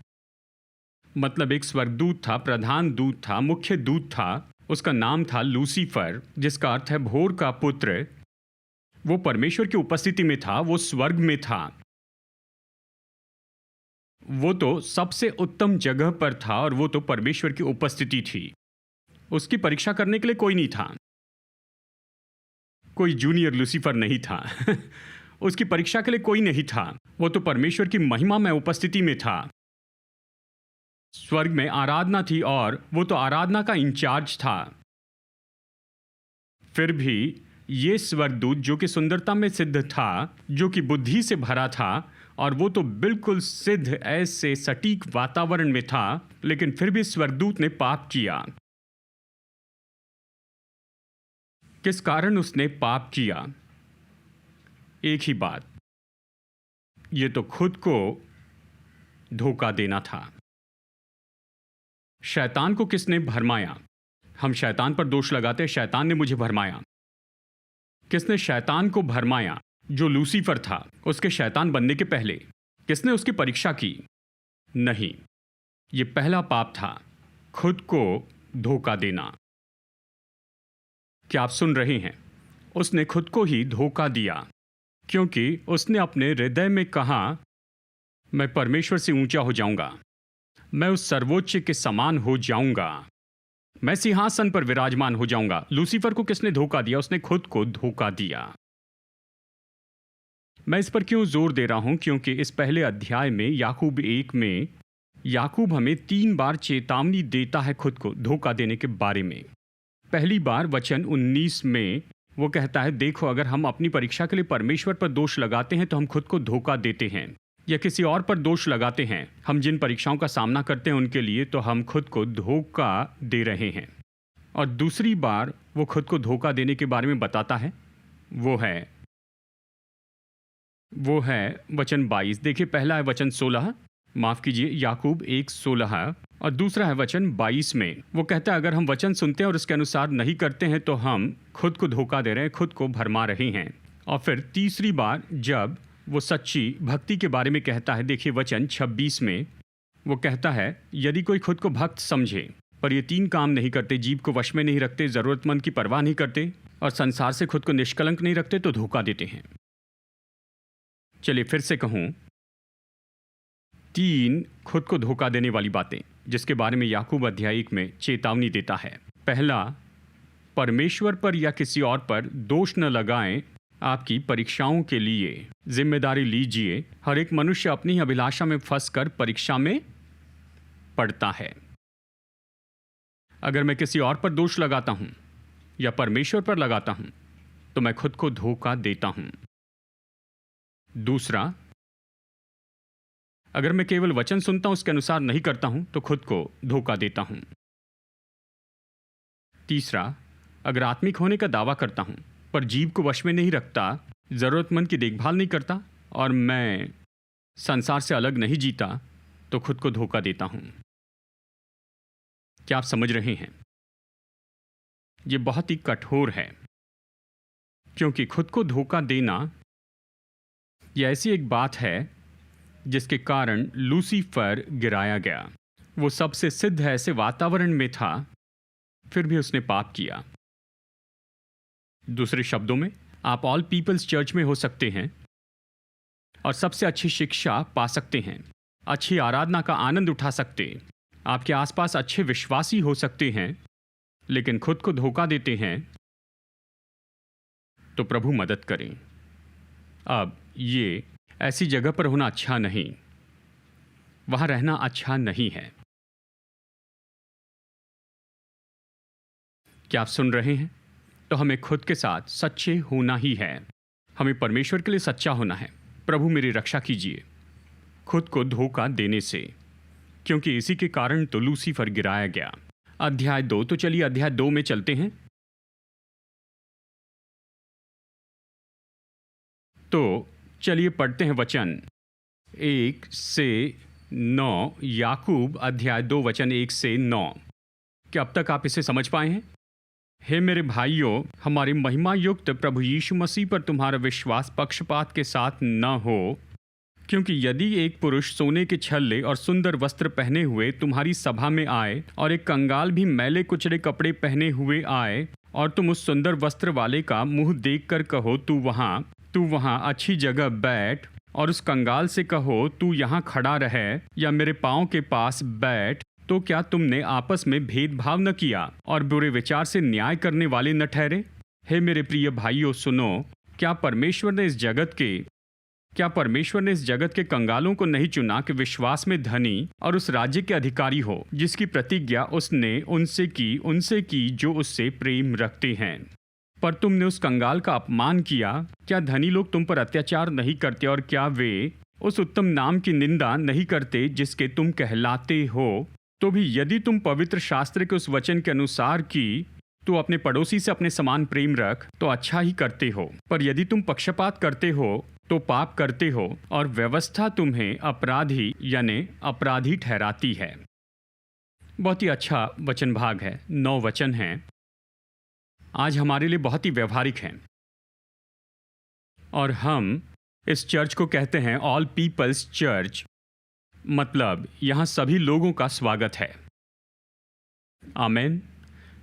मतलब एक स्वर्गदूत था, प्रधान दूत था, मुख्य दूत था, उसका नाम था लूसीफर, जिसका अर्थ है भोर का पुत्र। वो परमेश्वर की उपस्थिति में था, वो स्वर्ग में था, वो तो सबसे उत्तम जगह पर था, और वो तो परमेश्वर की उपस्थिति थी। उसकी परीक्षा करने के लिए कोई नहीं था, कोई जूनियर लूसीफर नहीं था उसकी परीक्षा के लिए कोई नहीं था, वो तो परमेश्वर की महिमा में उपस्थिति में था। स्वर्ग में आराधना थी और वो तो आराधना का इंचार्ज था। फिर भी ये स्वर्गदूत जो कि सुंदरता में सिद्ध था, जो कि बुद्धि से भरा था, और वो तो बिल्कुल सिद्ध ऐसे सटीक वातावरण में था, लेकिन फिर भी स्वर्गदूत ने पाप किया। किस कारण उसने पाप किया? एक ही बात, ये तो खुद को धोखा देना था। शैतान को किसने भरमाया? हम शैतान पर दोष लगाते हैं, शैतान ने मुझे भरमाया। किसने शैतान को भरमाया? जो लूसीफर था, उसके शैतान बनने के पहले किसने उसकी परीक्षा की? नहीं, ये पहला पाप था, खुद को धोखा देना। क्या आप सुन रहे हैं? उसने खुद को ही धोखा दिया, क्योंकि उसने अपने हृदय में कहा, मैं परमेश्वर से ऊंचा हो जाऊंगा, मैं उस सर्वोच्च के समान हो जाऊंगा, मैं सिंहासन पर विराजमान हो जाऊंगा। लूसीफर को किसने धोखा दिया? उसने खुद को धोखा दिया। मैं इस पर क्यों जोर दे रहा हूं? क्योंकि इस पहले अध्याय में याकूब 1 में याकूब हमें 3 बार चेतावनी देता है खुद को धोखा देने के बारे में। पहली बार वचन 19 में वो कहता है, देखो अगर हम अपनी परीक्षा के लिए परमेश्वर पर दोष लगाते हैं तो हम खुद को धोखा देते हैं, या किसी और पर दोष लगाते हैं, हम जिन परीक्षाओं का सामना करते हैं उनके लिए, तो हम खुद को धोखा दे रहे हैं। और दूसरी बार वो खुद को धोखा देने के बारे में बताता है, वो है वचन 22। देखिए, पहला है वचन 16, माफ कीजिए याकूब 1:16, और दूसरा है वचन 22 में। वो कहता है अगर हम वचन सुनते हैं और उसके अनुसार नहीं करते हैं तो हम खुद को धोखा दे रहे हैं, खुद को भरमा रहे हैं। और फिर तीसरी बार जब वो सच्ची भक्ति के बारे में कहता है, देखिए वचन 26 में वो कहता है, यदि कोई खुद को भक्त समझे पर ये 3 काम नहीं करते, जीभ को वश में नहीं रखते, ज़रूरतमंद की परवाह नहीं करते और संसार से खुद को निष्कलंक नहीं रखते, तो धोखा देते हैं। चलिए फिर से कहूं, 3 खुद को धोखा देने वाली बातें जिसके बारे में याकूब अध्याय 1 में चेतावनी देता है। पहला, परमेश्वर पर या किसी और पर दोष न लगाएं, आपकी परीक्षाओं के लिए जिम्मेदारी लीजिए। हर एक मनुष्य अपनी अभिलाषा में फंसकर परीक्षा में पड़ता है। अगर मैं किसी और पर दोष लगाता हूं या परमेश्वर पर लगाता हूं तो मैं खुद को धोखा देता हूं। दूसरा, अगर मैं केवल वचन सुनता हूं, उसके अनुसार नहीं करता हूं तो खुद को धोखा देता हूं। तीसरा, अगर आत्मिक होने का दावा करता हूं पर जीभ को वश में नहीं रखता, जरूरतमंद की देखभाल नहीं करता और मैं संसार से अलग नहीं जीता, तो खुद को धोखा देता हूं। क्या आप समझ रहे हैं? यह बहुत ही कठोर है, क्योंकि खुद को धोखा देना यह ऐसी एक बात है जिसके कारण लूसीफर गिराया गया। वो सबसे सिद्ध ऐसे वातावरण में था, फिर भी उसने पाप किया। दूसरे शब्दों में, आप ऑल पीपल्स चर्च में हो सकते हैं और सबसे अच्छी शिक्षा पा सकते हैं, अच्छी आराधना का आनंद उठा सकते, आपके आसपास अच्छे विश्वासी हो सकते हैं, लेकिन खुद को धोखा देते हैं, तो प्रभु मदद करें। अब ये ऐसी जगह पर होना अच्छा नहीं, वहां रहना अच्छा नहीं है। क्या आप सुन रहे हैं? तो हमें खुद के साथ सच्चे होना ही है, हमें परमेश्वर के लिए सच्चा होना है। प्रभु मेरी रक्षा कीजिए खुद को धोखा देने से, क्योंकि इसी के कारण तो लूसीफर गिराया गया। अध्याय 2, तो चलिए अध्याय 2 में चलते हैं। तो चलिए पढ़ते हैं वचन 1 से 9, याकूब अध्याय 2 वचन 1 से 9। क्या अब तक आप इसे समझ पाए हैं? हे मेरे भाइयों, हमारे महिमा युक्त प्रभु यीशु मसीह पर तुम्हारा विश्वास पक्षपात के साथ न हो, क्योंकि यदि एक पुरुष सोने के छल्ले और सुंदर वस्त्र पहने हुए तुम्हारी सभा में आए और एक कंगाल भी मैले कुचड़े कपड़े पहने हुए आए और तुम उस सुंदर वस्त्र वाले का मुंह देखकर कहो तू वहाँ अच्छी जगह बैठ, और उस कंगाल से कहो तू यहाँ खड़ा रहे या मेरे पाँव के पास बैठ, तो क्या तुमने आपस में भेदभाव न किया और बुरे विचार से न्याय करने वाले न ठहरे? हे मेरे प्रिय भाइयों सुनो, क्या परमेश्वर ने इस जगत के क्या परमेश्वर ने इस जगत के कंगालों को नहीं चुना कि विश्वास में धनी और उस राज्य के अधिकारी हो जिसकी प्रतिज्ञा उसने उनसे की जो उससे प्रेम रखते हैं? पर तुमने उस कंगाल का अपमान किया। क्या धनी लोग तुम पर अत्याचार नहीं करते, और क्या वे उस उत्तम नाम की निंदा नहीं करते जिसके तुम कहलाते हो? तो भी यदि तुम पवित्र शास्त्र के उस वचन के अनुसार की तो अपने पड़ोसी से अपने समान प्रेम रख तो अच्छा ही करते हो। पर यदि तुम पक्षपात करते हो तो पाप करते हो, और व्यवस्था तुम्हें अपराधी यानी अपराधी ठहराती है। बहुत ही अच्छा वचन भाग है, 9 वचन हैं। आज हमारे लिए बहुत ही व्यवहारिक हैं, और हम इस चर्च को कहते हैं ऑल पीपल्स चर्च, मतलब यहाँ सभी लोगों का स्वागत है। आमीन।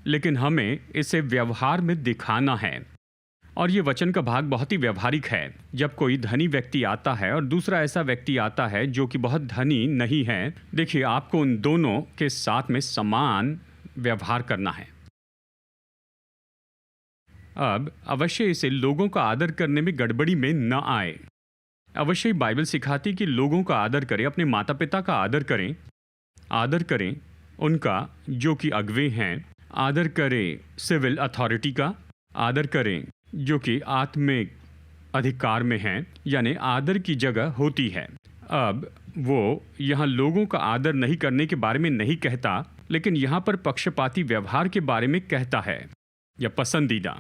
लेकिन हमें इसे व्यवहार में दिखाना है, और ये वचन का भाग बहुत ही व्यवहारिक है। जब कोई धनी व्यक्ति आता है और दूसरा ऐसा व्यक्ति आता है जो कि बहुत धनी नहीं है, देखिए आपको उन दोनों के साथ में समान व्यवहार करना है। अब अवश्य इसे लोगों का आदर करने में गड़बड़ी में न आए। अवश्य ही बाइबल सिखाती कि लोगों का आदर करें, अपने माता पिता का आदर करें उनका जो कि अगुवे हैं, आदर करें सिविल अथॉरिटी का, आदर करें जो कि आत्मिक अधिकार में हैं, यानी आदर की जगह होती है। अब वो यहाँ लोगों का आदर नहीं करने के बारे में नहीं कहता, लेकिन यहाँ पर पक्षपाती व्यवहार के बारे में कहता है, या पसंदीदा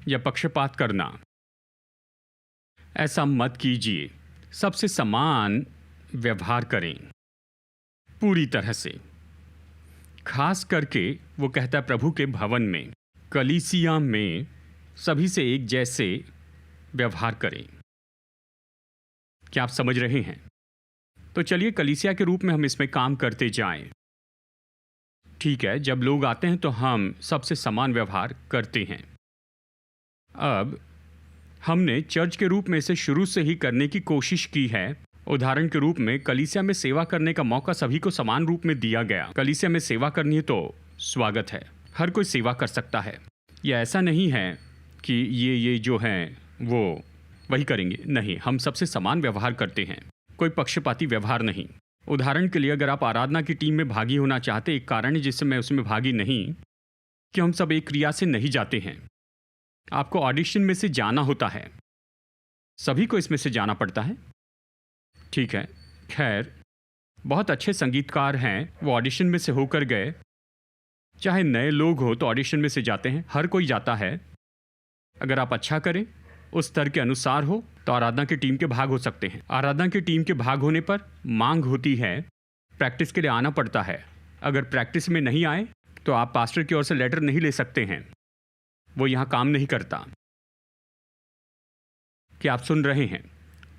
या पक्षपात करना। ऐसा मत कीजिए, सबसे समान व्यवहार करें पूरी तरह से। खास करके वो कहता है प्रभु के भवन में, कलीसिया में सभी से एक जैसे व्यवहार करें। क्या आप समझ रहे हैं? तो चलिए कलीसिया के रूप में हम इसमें काम करते जाएं। ठीक है, जब लोग आते हैं तो हम सबसे समान व्यवहार करते हैं। अब हमने चर्च के रूप में इसे शुरू से ही करने की कोशिश की है। उदाहरण के रूप में कलीसिया में सेवा करने का मौका सभी को समान रूप में दिया गया। कलीसिया में सेवा करनी है तो स्वागत है, हर कोई सेवा कर सकता है। यह ऐसा नहीं है कि ये जो हैं वो वही करेंगे, नहीं, हम सबसे समान व्यवहार करते हैं, कोई पक्षपाती व्यवहार नहीं। उदाहरण के लिए अगर आप आराधना की टीम में भागी होना चाहते, एक कारण है जिससे मैं उसमें भागी नहीं कि हम सब एक क्रिया से नहीं जाते हैं। आपको ऑडिशन में से जाना होता है, सभी को इसमें से जाना पड़ता है। ठीक है, खैर बहुत अच्छे संगीतकार हैं, वो ऑडिशन में से होकर गए। चाहे नए लोग हो तो ऑडिशन में से जाते हैं, हर कोई जाता है। अगर आप अच्छा करें, उस स्तर के अनुसार हो तो आराधना की टीम के भाग हो सकते हैं। आराधना की टीम के भाग होने पर मांग होती है, प्रैक्टिस के लिए आना पड़ता है। अगर प्रैक्टिस में नहीं आए तो आप पास्टर की ओर से लेटर नहीं ले सकते हैं, वो यहाँ काम नहीं करता। क्या आप सुन रहे हैं?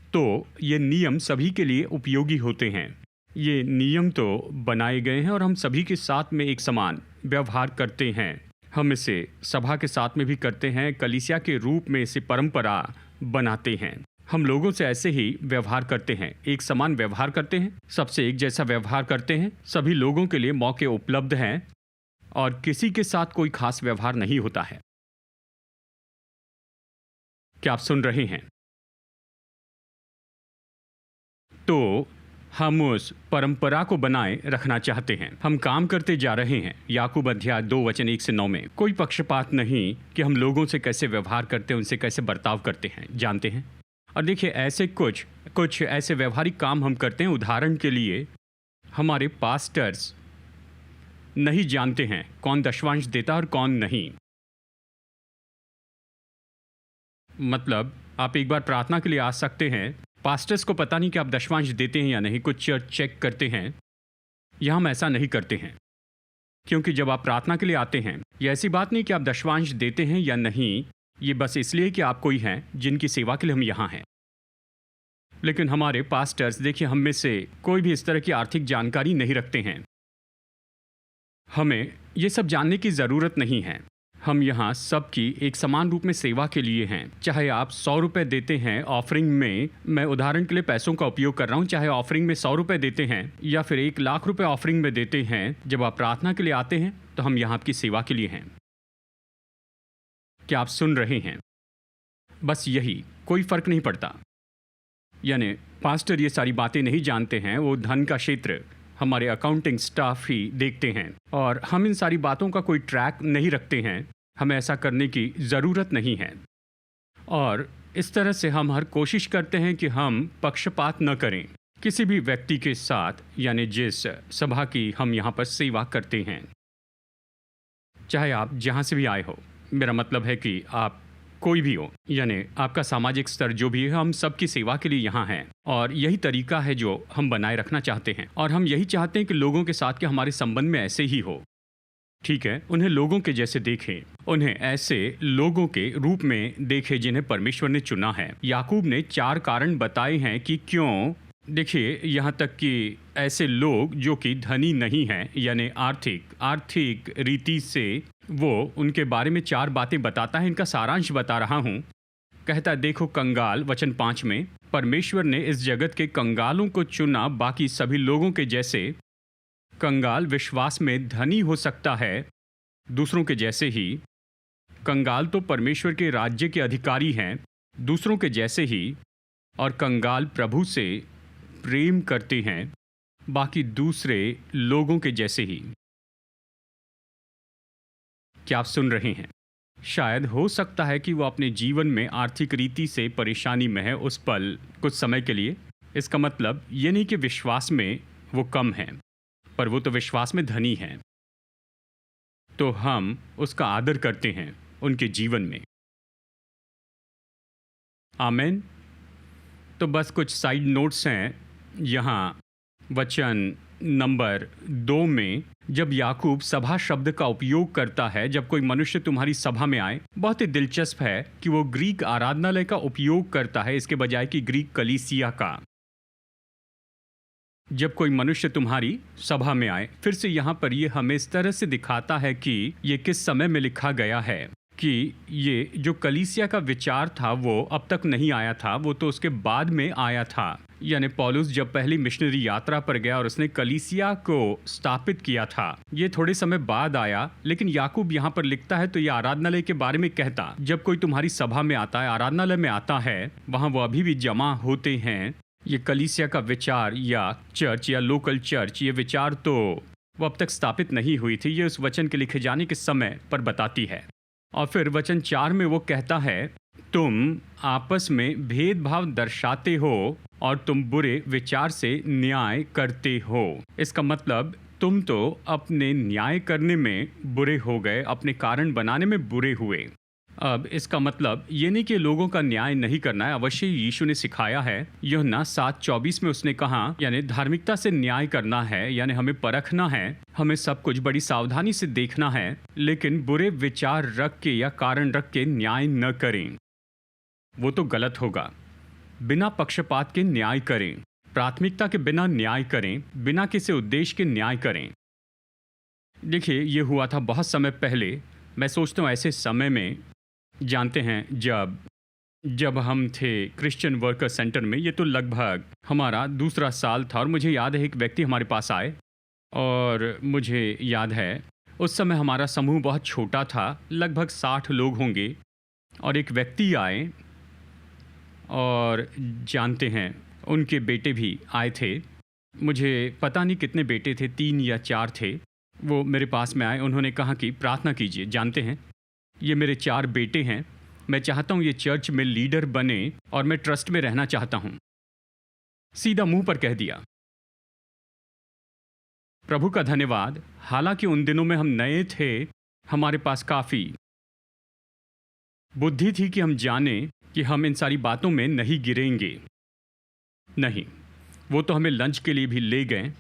तो ये नियम सभी के लिए उपयोगी होते हैं। ये नियम तो बनाए गए हैं और हम सभी के साथ में एक समान व्यवहार करते हैं। हम इसे सभा के साथ में भी करते हैं, कलीसिया के रूप में इसे परंपरा बनाते हैं। हम लोगों से ऐसे ही व्यवहार करते हैं, एक समान व्यवहार करते हैं, सबसे एक जैसा व्यवहार करते हैं। सभी लोगों के लिए मौके उपलब्ध हैं और किसी के साथ कोई खास व्यवहार नहीं होता है। क्या आप सुन रहे हैं? तो हम उस परंपरा को बनाए रखना चाहते हैं। हम काम करते जा रहे हैं। याकूब अध्याय 2 वचन 1 से 9 में कोई पक्षपात नहीं कि हम लोगों से कैसे व्यवहार करते हैं, उनसे कैसे बर्ताव करते हैं, जानते हैं। और देखिए ऐसे कुछ ऐसे व्यवहारिक काम हम करते हैं। उदाहरण के लिए हमारे पास्टर्स नहीं जानते हैं कौन दशवांश देता और कौन नहीं। मतलब आप एक बार प्रार्थना के लिए आ सकते हैं, पास्टर्स को पता नहीं कि आप दशवांश देते हैं या नहीं, कुछ चेक करते हैं। यहाँ हम ऐसा नहीं करते हैं, क्योंकि जब आप प्रार्थना के लिए आते हैं, यह ऐसी बात नहीं कि आप दशवांश देते हैं या नहीं, ये बस इसलिए कि आप कोई हैं जिनकी सेवा के लिए हम यहाँ हैं। लेकिन हमारे पास्टर्स, देखिए, हम में से कोई भी इस तरह की आर्थिक जानकारी नहीं रखते हैं। हमें ये सब जानने की ज़रूरत नहीं है। हम यहाँ सबकी एक समान रूप में सेवा के लिए हैं। चाहे आप 100 रुपये देते हैं ऑफरिंग में, मैं उदाहरण के लिए पैसों का उपयोग कर रहा हूँ, चाहे ऑफरिंग में 100 रुपये देते हैं या फिर 1 लाख रुपये ऑफरिंग में देते हैं, जब आप प्रार्थना के लिए आते हैं तो हम यहाँ आपकी सेवा के लिए हैं। क्या आप सुन रहे हैं? बस यही, कोई फर्क नहीं पड़ता। यानी पास्टर ये सारी बातें नहीं जानते हैं, वो धन का क्षेत्र हमारे अकाउंटिंग स्टाफ ही देखते हैं, और हम इन सारी बातों का कोई ट्रैक नहीं रखते हैं। हमें ऐसा करने की ज़रूरत नहीं है। और इस तरह से हम हर कोशिश करते हैं कि हम पक्षपात न करें किसी भी व्यक्ति के साथ, यानी जिस सभा की हम यहाँ पर सेवा करते हैं, चाहे आप जहाँ से भी आए हो। मेरा मतलब है कि आप कोई भी हो, यानी आपका सामाजिक स्तर जो भी है, हम सबकी सेवा के लिए यहाँ हैं। और यही तरीका है जो हम बनाए रखना चाहते हैं, और हम यही चाहते हैं कि लोगों के साथ के हमारे संबंध में ऐसे ही हो। ठीक है, उन्हें लोगों के जैसे देखें, उन्हें ऐसे लोगों के रूप में देखें जिन्हें परमेश्वर ने चुना है। याकूब ने 4 कारण बताए हैं कि क्यों। देखिए, यहाँ तक कि ऐसे लोग जो कि धनी नहीं हैं, यानी आर्थिक रीति से, वो उनके बारे में 4 बातें बताता है। इनका सारांश बता रहा हूँ। कहता है, देखो कंगाल, वचन 5 में, परमेश्वर ने इस जगत के कंगालों को चुना बाकी सभी लोगों के जैसे। कंगाल विश्वास में धनी हो सकता है दूसरों के जैसे ही। कंगाल तो परमेश्वर के राज्य के अधिकारी हैं दूसरों के जैसे ही। और कंगाल प्रभु से प्रेम करते हैं बाकी दूसरे लोगों के जैसे ही। क्या आप सुन रहे हैं? शायद हो सकता है कि वो अपने जीवन में आर्थिक रीति से परेशानी में है उस पल, कुछ समय के लिए। इसका मतलब ये नहीं कि विश्वास में वो कम है, पर वो तो विश्वास में धनी है। तो हम उसका आदर करते हैं उनके जीवन में। आमेन। तो बस कुछ साइड नोट्स हैं यहाँ। वचन नंबर 2 में जब याकूब सभा शब्द का उपयोग करता है, जब कोई मनुष्य तुम्हारी सभा में आए, बहुत ही दिलचस्प है कि वो ग्रीक आराधनालय का उपयोग करता है इसके बजाय कि ग्रीक कलीसिया का। जब कोई मनुष्य तुम्हारी सभा में आए, फिर से यहाँ पर ये हमें इस तरह से दिखाता है कि ये किस समय में लिखा गया है, कि ये जो कलीसिया का विचार था वो अब तक नहीं आया था, वो तो उसके बाद में आया था। यानी पौलुस जब पहली मिशनरी यात्रा पर गया और उसने कलीसिया को स्थापित किया था, ये थोड़े समय बाद आया। लेकिन याकूब यहाँ पर लिखता है तो ये आराधनालय के बारे में कहता। जब कोई तुम्हारी सभा में आता है, आराधनालय में आता है, वहाँ वो अभी भी जमा होते हैं। ये कलीसिया का विचार या चर्च या लोकल चर्च, ये विचार तो वो अब तक स्थापित नहीं हुई थी। ये उस वचन के लिखे जाने के समय पर बताती है। और फिर वचन 4 में वो कहता है, तुम आपस में भेदभाव दर्शाते हो और तुम बुरे विचार से न्याय करते हो। इसका मतलब तुम तो अपने न्याय करने में बुरे हो गए, अपने कारण बनाने में बुरे हुए। अब इसका मतलब ये नहीं कि लोगों का न्याय नहीं करना है, अवश्य यीशु ने सिखाया है। यूहन्ना 7:24 में उसने कहा, यानी धार्मिकता से न्याय करना है, यानी हमें परखना है, हमें सब कुछ बड़ी सावधानी से देखना है, लेकिन बुरे विचार रख के या कारण रख के न्याय न करें, वो तो गलत होगा। बिना पक्षपात के न्याय करें, प्राथमिकता के बिना न्याय करें, बिना किसी उद्देश्य के न्याय करें। देखिए, ये हुआ था बहुत समय पहले। मैं सोचता हूँ ऐसे समय में, जानते हैं, जब हम थे क्रिश्चियन वर्कर सेंटर में, ये तो लगभग हमारा दूसरा साल था, और मुझे याद है एक व्यक्ति हमारे पास आए, और मुझे याद है उस समय हमारा समूह बहुत छोटा था, लगभग 60 लोग होंगे। और एक व्यक्ति आए, और जानते हैं उनके बेटे भी आए थे। मुझे पता नहीं कितने बेटे थे, 3 या 4 थे। वो मेरे पास में आए, उन्होंने कहा कि प्रार्थना कीजिए। जानते हैं, ये मेरे 4 बेटे हैं, मैं चाहता हूँ ये चर्च में लीडर बने और मैं ट्रस्ट में रहना चाहता हूँ। सीधा मुंह पर कह दिया। प्रभु का धन्यवाद, हालांकि उन दिनों में हम नए थे, हमारे पास काफ़ी बुद्धि थी कि हम जाने कि हम इन सारी बातों में नहीं गिरेंगे। नहीं, वो तो हमें लंच के लिए भी ले गए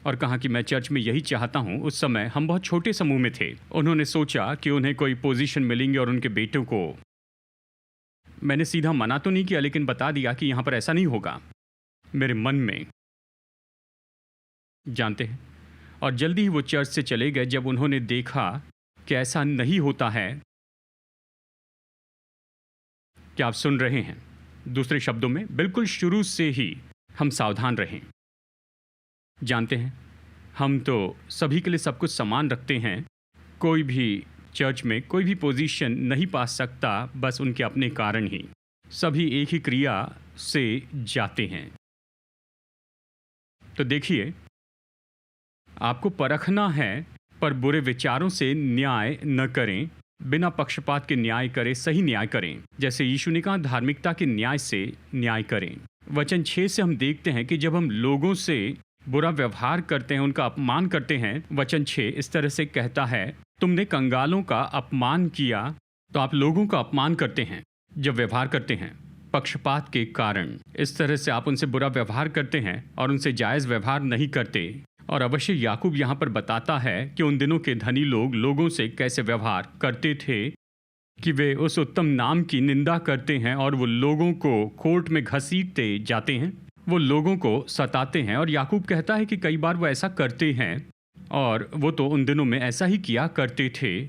और कहा कि मैं चर्च में यही चाहता हूँ। उस समय हम बहुत छोटे समूह में थे। उन्होंने सोचा कि उन्हें कोई पोजीशन मिलेंगे और उनके बेटों को। मैंने सीधा मना तो नहीं किया, लेकिन बता दिया कि यहाँ पर ऐसा नहीं होगा, मेरे मन में, जानते हैं। और जल्दी ही वो चर्च से चले गए जब उन्होंने देखा कि ऐसा नहीं होता है। क्या आप सुन रहे हैं? दूसरे शब्दों में, बिल्कुल शुरू से ही हम सावधान रहें। जानते हैं, हम तो सभी के लिए सब कुछ समान रखते हैं, कोई भी चर्च में कोई भी पोजीशन नहीं पा सकता बस उनके अपने कारण ही। सभी एक ही क्रिया से जाते हैं। तो देखिए, आपको परखना है, पर बुरे विचारों से न्याय न करें, बिना पक्षपात के न्याय करें, सही न्याय करें, जैसे यीशु ने कहा धार्मिकता के न्याय से न्याय करें। वचन 6 से हम देखते हैं कि जब हम लोगों से बुरा व्यवहार करते हैं, उनका अपमान करते हैं, वचन 6 इस तरह से कहता है, तुमने कंगालों का अपमान किया। तो आप लोगों का अपमान करते हैं जब व्यवहार करते हैं पक्षपात के कारण। इस तरह से आप उनसे बुरा व्यवहार करते हैं और उनसे जायज़ व्यवहार नहीं करते। और अवश्य याकूब यहाँ पर बताता है कि उन दिनों के धनी लोग लोगों से कैसे व्यवहार करते थे कि वे उस उत्तम नाम की निंदा करते हैं और वो लोगों को कोर्ट में घसीटते जाते हैं, वो लोगों को सताते हैं। और याकूब कहता है कि कई बार वो ऐसा करते हैं और वो तो उन दिनों में ऐसा ही किया करते थे।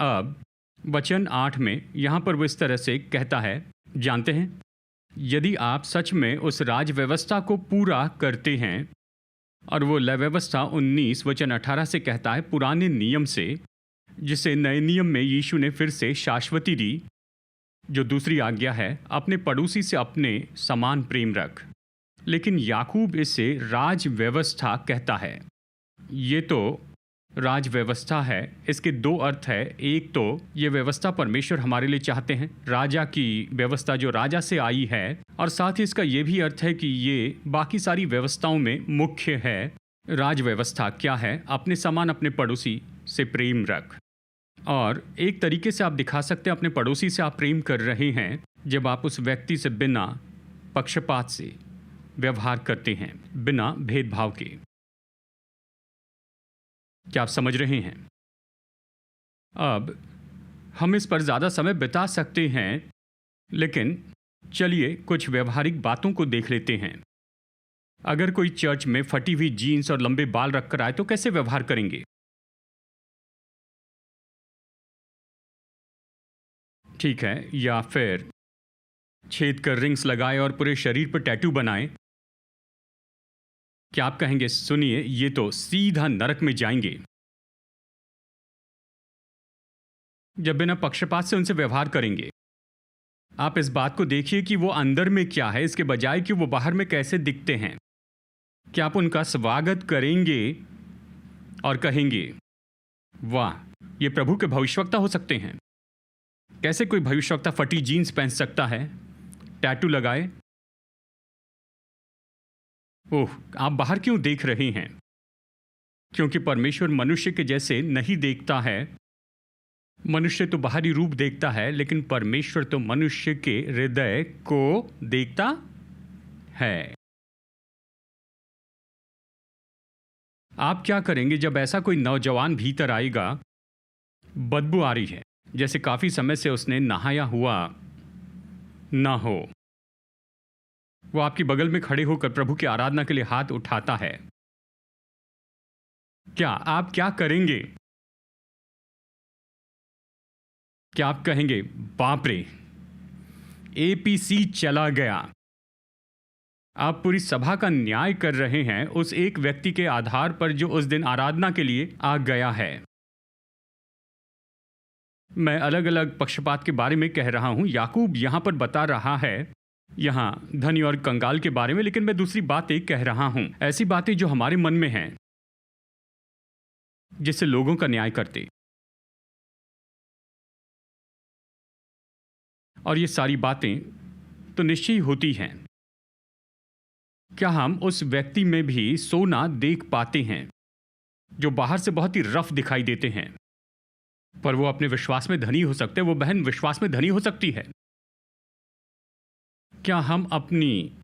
अब वचन 8 में यहाँ पर वो इस तरह से कहता है, जानते हैं, यदि आप सच में उस राज व्यवस्था को पूरा करते हैं, और वो लय व्यवस्था 19 वचन 18 से कहता है, पुराने नियम से, जिसे नए नियम में यीशु ने फिर से शाश्वती दी, जो दूसरी आज्ञा है, अपने पड़ोसी से अपने समान प्रेम रख। लेकिन याकूब इसे राज व्यवस्था कहता है। ये तो राज व्यवस्था है, इसके दो अर्थ है। एक तो ये व्यवस्था परमेश्वर हमारे लिए चाहते हैं, राजा की व्यवस्था जो राजा से आई है, और साथ ही इसका ये भी अर्थ है कि ये बाकी सारी व्यवस्थाओं में मुख्य है। राज व्यवस्था क्या है? अपने समान अपने पड़ोसी से प्रेम रख। और एक तरीके से आप दिखा सकते हैं अपने पड़ोसी से आप प्रेम कर रहे हैं जब आप उस व्यक्ति से बिना पक्षपात से व्यवहार करते हैं, बिना भेदभाव के। क्या आप समझ रहे हैं? अब हम इस पर ज़्यादा समय बिता सकते हैं, लेकिन चलिए कुछ व्यवहारिक बातों को देख लेते हैं। अगर कोई चर्च में फटी हुई जीन्स और लंबे बाल रखकर आए तो कैसे व्यवहार करेंगे? ठीक है। या फिर छेद कर रिंग्स लगाए और पूरे शरीर पर टैटू बनाए, क्या आप कहेंगे सुनिए ये तो सीधा नरक में जाएंगे? जब बिना पक्षपात से उनसे व्यवहार करेंगे, आप इस बात को देखिए कि वो अंदर में क्या है, इसके बजाय कि वो बाहर में कैसे दिखते हैं। क्या आप उनका स्वागत करेंगे और कहेंगे, वाह, ये प्रभु के भविष्यवक्ता हो सकते हैं? कैसे कोई भविष्यवक्ता फटी जीन्स पहन सकता है, टैटू लगाए? ओह, आप बाहर क्यों देख रहे हैं? क्योंकि परमेश्वर मनुष्य के जैसे नहीं देखता है। मनुष्य तो बाहरी रूप देखता है, लेकिन परमेश्वर तो मनुष्य के हृदय को देखता है। आप क्या करेंगे जब ऐसा कोई नौजवान भीतर आएगा, बदबू आ रही है, जैसे काफी समय से उसने नहाया हुआ ना हो, वो आपके बगल में खड़े होकर प्रभु की आराधना के लिए हाथ उठाता है, क्या आप क्या करेंगे? क्या आप कहेंगे, बाप रे, एपीसी चला गया? आप पूरी सभा का न्याय कर रहे हैं उस एक व्यक्ति के आधार पर जो उस दिन आराधना के लिए आ गया है। मैं अलग अलग पक्षपात के बारे में कह रहा हूं। याकूब यहां पर बता रहा है यहां धनी और कंगाल के बारे में, लेकिन मैं दूसरी बातें कह रहा हूं, ऐसी बातें जो हमारे मन में हैं, जिससे लोगों का न्याय करते। और ये सारी बातें तो निश्चय ही होती हैं। क्या हम उस व्यक्ति में भी सोना देख पाते हैं जो बाहर से बहुत ही रफ दिखाई देते हैं, पर वो अपने विश्वास में धनी हो सकते हैं, वो बहन विश्वास में धनी हो सकती है? क्या हम अपनी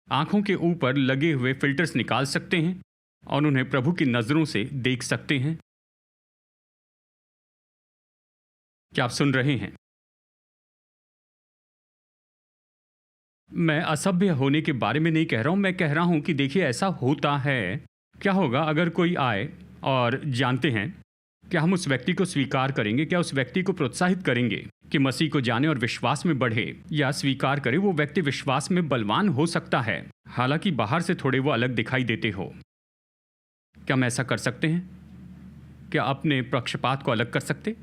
आंखों के ऊपर लगे हुए फिल्टर्स निकाल सकते हैं और उन्हें प्रभु की नजरों से देख सकते हैं? क्या आप सुन रहे हैं? मैं असभ्य होने के बारे में नहीं कह रहा हूं, मैं कह रहा हूं कि देखिए ऐसा होता है। क्या होगा अगर कोई आए और जानते हैं, क्या हम उस व्यक्ति को स्वीकार करेंगे? क्या उस व्यक्ति को प्रोत्साहित करेंगे कि मसीह को जाने और विश्वास में बढ़े, या स्वीकार करें वो व्यक्ति विश्वास में बलवान हो सकता है, हालांकि बाहर से थोड़े वो अलग दिखाई देते हो? क्या हम ऐसा कर सकते हैं? क्या अपने पक्षपात को अलग कर सकते?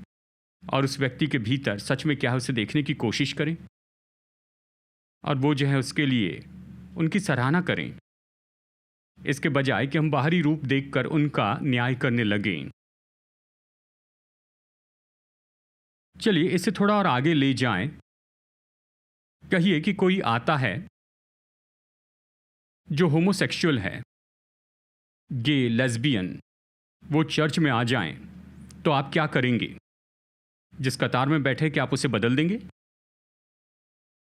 और उस व्यक्ति के भीतर सच में क्या है उसे देखने की कोशिश करें, और वो जो है उसके लिए उनकी सराहना करें, इसके बजाय कि हम बाहरी रूप देखकर उनका न्याय करने लगें। चलिए इसे थोड़ा और आगे ले जाएं। कहिए कि कोई आता है जो होमोसेक्सुअल है, गे, लेस्बियन, वो चर्च में आ जाएं, तो आप क्या करेंगे? जिस कतार में बैठे क्या आप उसे बदल देंगे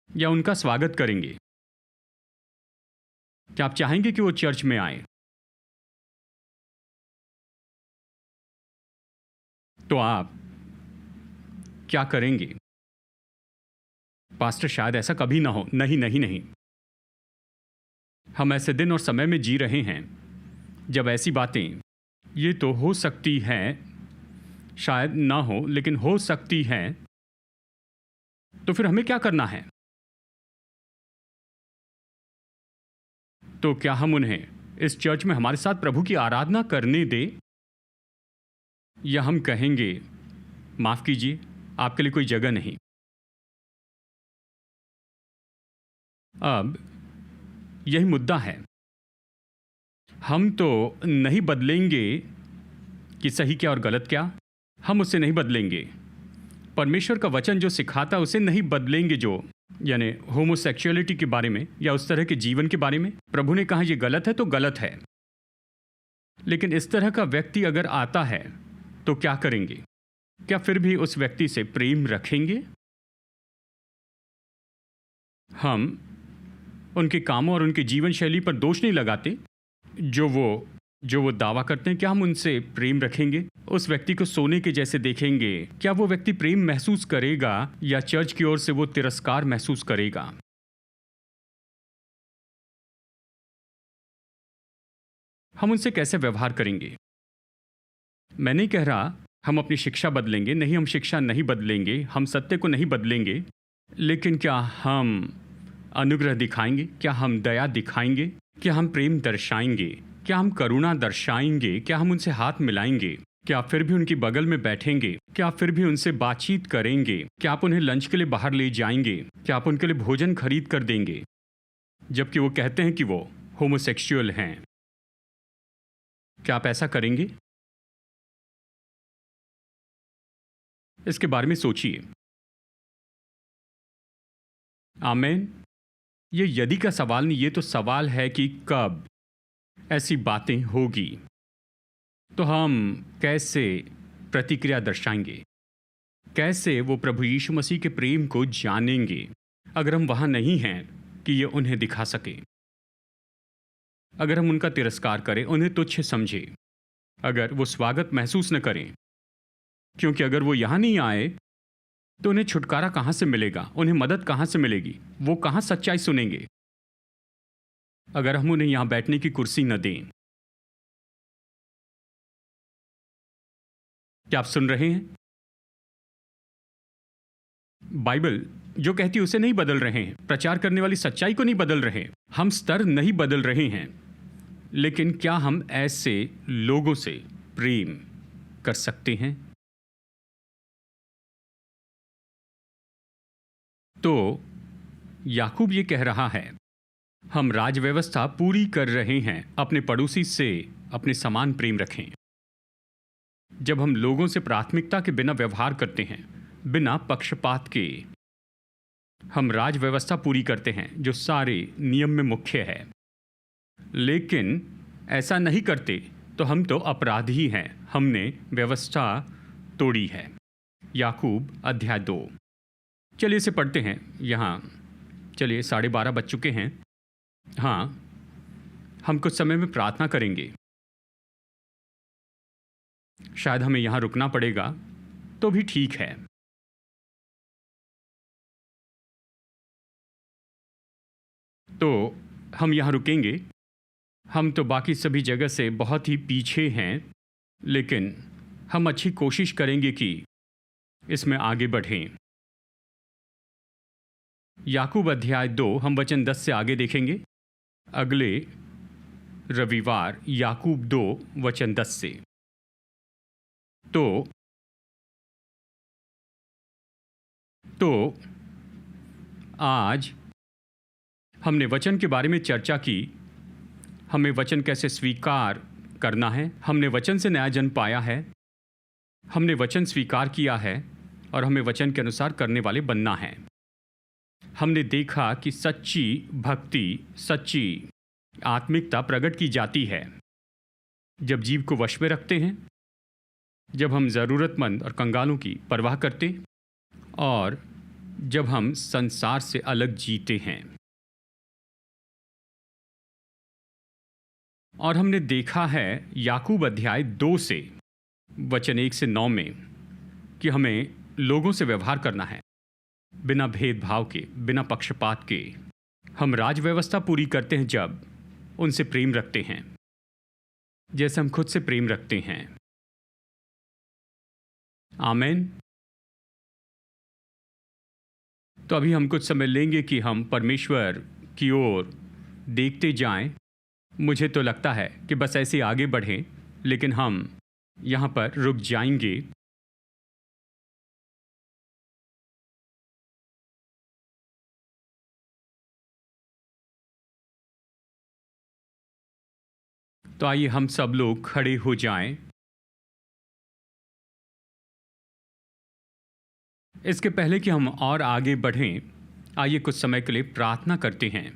या उनका स्वागत करेंगे? क्या आप चाहेंगे कि वो चर्च में आए? तो आप क्या करेंगे? पास्टर शायद ऐसा कभी ना हो। नहीं नहीं नहीं, हम ऐसे दिन और समय में जी रहे हैं जब ऐसी बातें, ये तो हो सकती हैं, शायद ना हो लेकिन हो सकती हैं, तो फिर हमें क्या करना है? तो क्या हम उन्हें इस चर्च में हमारे साथ प्रभु की आराधना करने दें, या हम कहेंगे माफ कीजिए, आपके लिए कोई जगह नहीं? अब यही मुद्दा है। हम तो नहीं बदलेंगे कि सही क्या और गलत क्या, हम उसे नहीं बदलेंगे। परमेश्वर का वचन जो सिखाता है उसे नहीं बदलेंगे, जो यानी होमोसेक्सुअलिटी के बारे में या उस तरह के जीवन के बारे में प्रभु ने कहा यह गलत है तो गलत है। लेकिन इस तरह का व्यक्ति अगर आता है तो क्या करेंगे? क्या फिर भी उस व्यक्ति से प्रेम रखेंगे? हम उनके कामों और उनके जीवन शैली पर दोष नहीं लगाते जो वो दावा करते हैं। क्या हम उनसे प्रेम रखेंगे? उस व्यक्ति को सोने के जैसे देखेंगे? क्या वो व्यक्ति प्रेम महसूस करेगा या चर्च की ओर से वो तिरस्कार महसूस करेगा? हम उनसे कैसे व्यवहार करेंगे? मैं नहीं कह रहा हम अपनी शिक्षा बदलेंगे, नहीं, हम शिक्षा नहीं बदलेंगे, हम सत्य को नहीं बदलेंगे, लेकिन क्या हम अनुग्रह दिखाएंगे? क्या हम दया दिखाएंगे? क्या हम प्रेम दर्शाएंगे? क्या हम करुणा दर्शाएंगे? क्या हम उनसे हाथ मिलाएंगे? क्या आप फिर भी उनकी बगल में बैठेंगे? क्या आप फिर भी उनसे बातचीत करेंगे? क्या आप उन्हें लंच के लिए बाहर ले जाएंगे? क्या आप उनके लिए भोजन खरीद कर देंगे जबकि वो कहते हैं कि वो होमोसेक्सुअल हैं? क्या आप ऐसा करेंगे? इसके बारे में सोचिए। आमेन। ये यदि का सवाल नहीं, ये तो सवाल है कि कब ऐसी बातें होगी, तो हम कैसे प्रतिक्रिया दर्शाएंगे? कैसे वो प्रभु यीशु मसीह के प्रेम को जानेंगे अगर हम वहां नहीं हैं कि ये उन्हें दिखा सके? अगर हम उनका तिरस्कार करें, उन्हें तुच्छ समझे, अगर वो स्वागत महसूस न करें, क्योंकि अगर वो यहां नहीं आए तो उन्हें छुटकारा कहां से मिलेगा? उन्हें मदद कहां से मिलेगी? वो कहां सच्चाई सुनेंगे अगर हम उन्हें यहां बैठने की कुर्सी न दें? क्या आप सुन रहे हैं? बाइबल जो कहती है उसे नहीं बदल रहे हैं, प्रचार करने वाली सच्चाई को नहीं बदल रहे, हम स्तर नहीं बदल रहे हैं, लेकिन क्या हम ऐसे लोगों से प्रेम कर सकते हैं? तो याकूब ये कह रहा है, हम राज व्यवस्था पूरी कर रहे हैं, अपने पड़ोसी से अपने समान प्रेम रखें। जब हम लोगों से प्राथमिकता के बिना व्यवहार करते हैं, बिना पक्षपात के, हम राज व्यवस्था पूरी करते हैं जो सारे नियम में मुख्य है। लेकिन ऐसा नहीं करते तो हम तो अपराधी हैं, हमने व्यवस्था तोड़ी है। याकूब अध्याय 2। चलिए इसे पढ़ते हैं। यहाँ चलिए 12:30 बज चुके हैं। हाँ, हम कुछ समय में प्रार्थना करेंगे। शायद हमें यहाँ रुकना पड़ेगा, तो भी ठीक है। तो हम यहाँ रुकेंगे। हम तो बाकी सभी जगह से बहुत ही पीछे हैं, लेकिन हम अच्छी कोशिश करेंगे कि इसमें आगे बढ़ें। याकूब अध्याय 2, हम वचन 10 से आगे देखेंगे अगले रविवार। याकूब 2 वचन 10 से। तो तो आज हमने वचन के बारे में चर्चा की। हमें वचन कैसे स्वीकार करना है, हमने वचन से नया जन्म पाया है, हमने वचन स्वीकार किया है और हमें वचन के अनुसार करने वाले बनना है। हमने देखा कि सच्ची भक्ति, सच्ची आत्मिकता प्रकट की जाती है जब जीव को वश में रखते हैं, जब हम ज़रूरतमंद और कंगालों की परवाह करते और जब हम संसार से अलग जीते हैं। और हमने देखा है याकूब अध्याय 2 से वचन 1 से 9 में कि हमें लोगों से व्यवहार करना है बिना भेदभाव के, बिना पक्षपात के। हम राज व्यवस्था पूरी करते हैं जब उनसे प्रेम रखते हैं जैसे हम खुद से प्रेम रखते हैं। आमीन। तो अभी हम कुछ समय लेंगे कि हम परमेश्वर की ओर देखते जाएं। मुझे तो लगता है कि बस ऐसे आगे बढ़ें, लेकिन हम यहाँ पर रुक जाएंगे। तो आइए हम सब लोग खड़े हो जाएं। इसके पहले कि हम और आगे बढ़ें, आइए कुछ समय के लिए प्रार्थना करते हैं।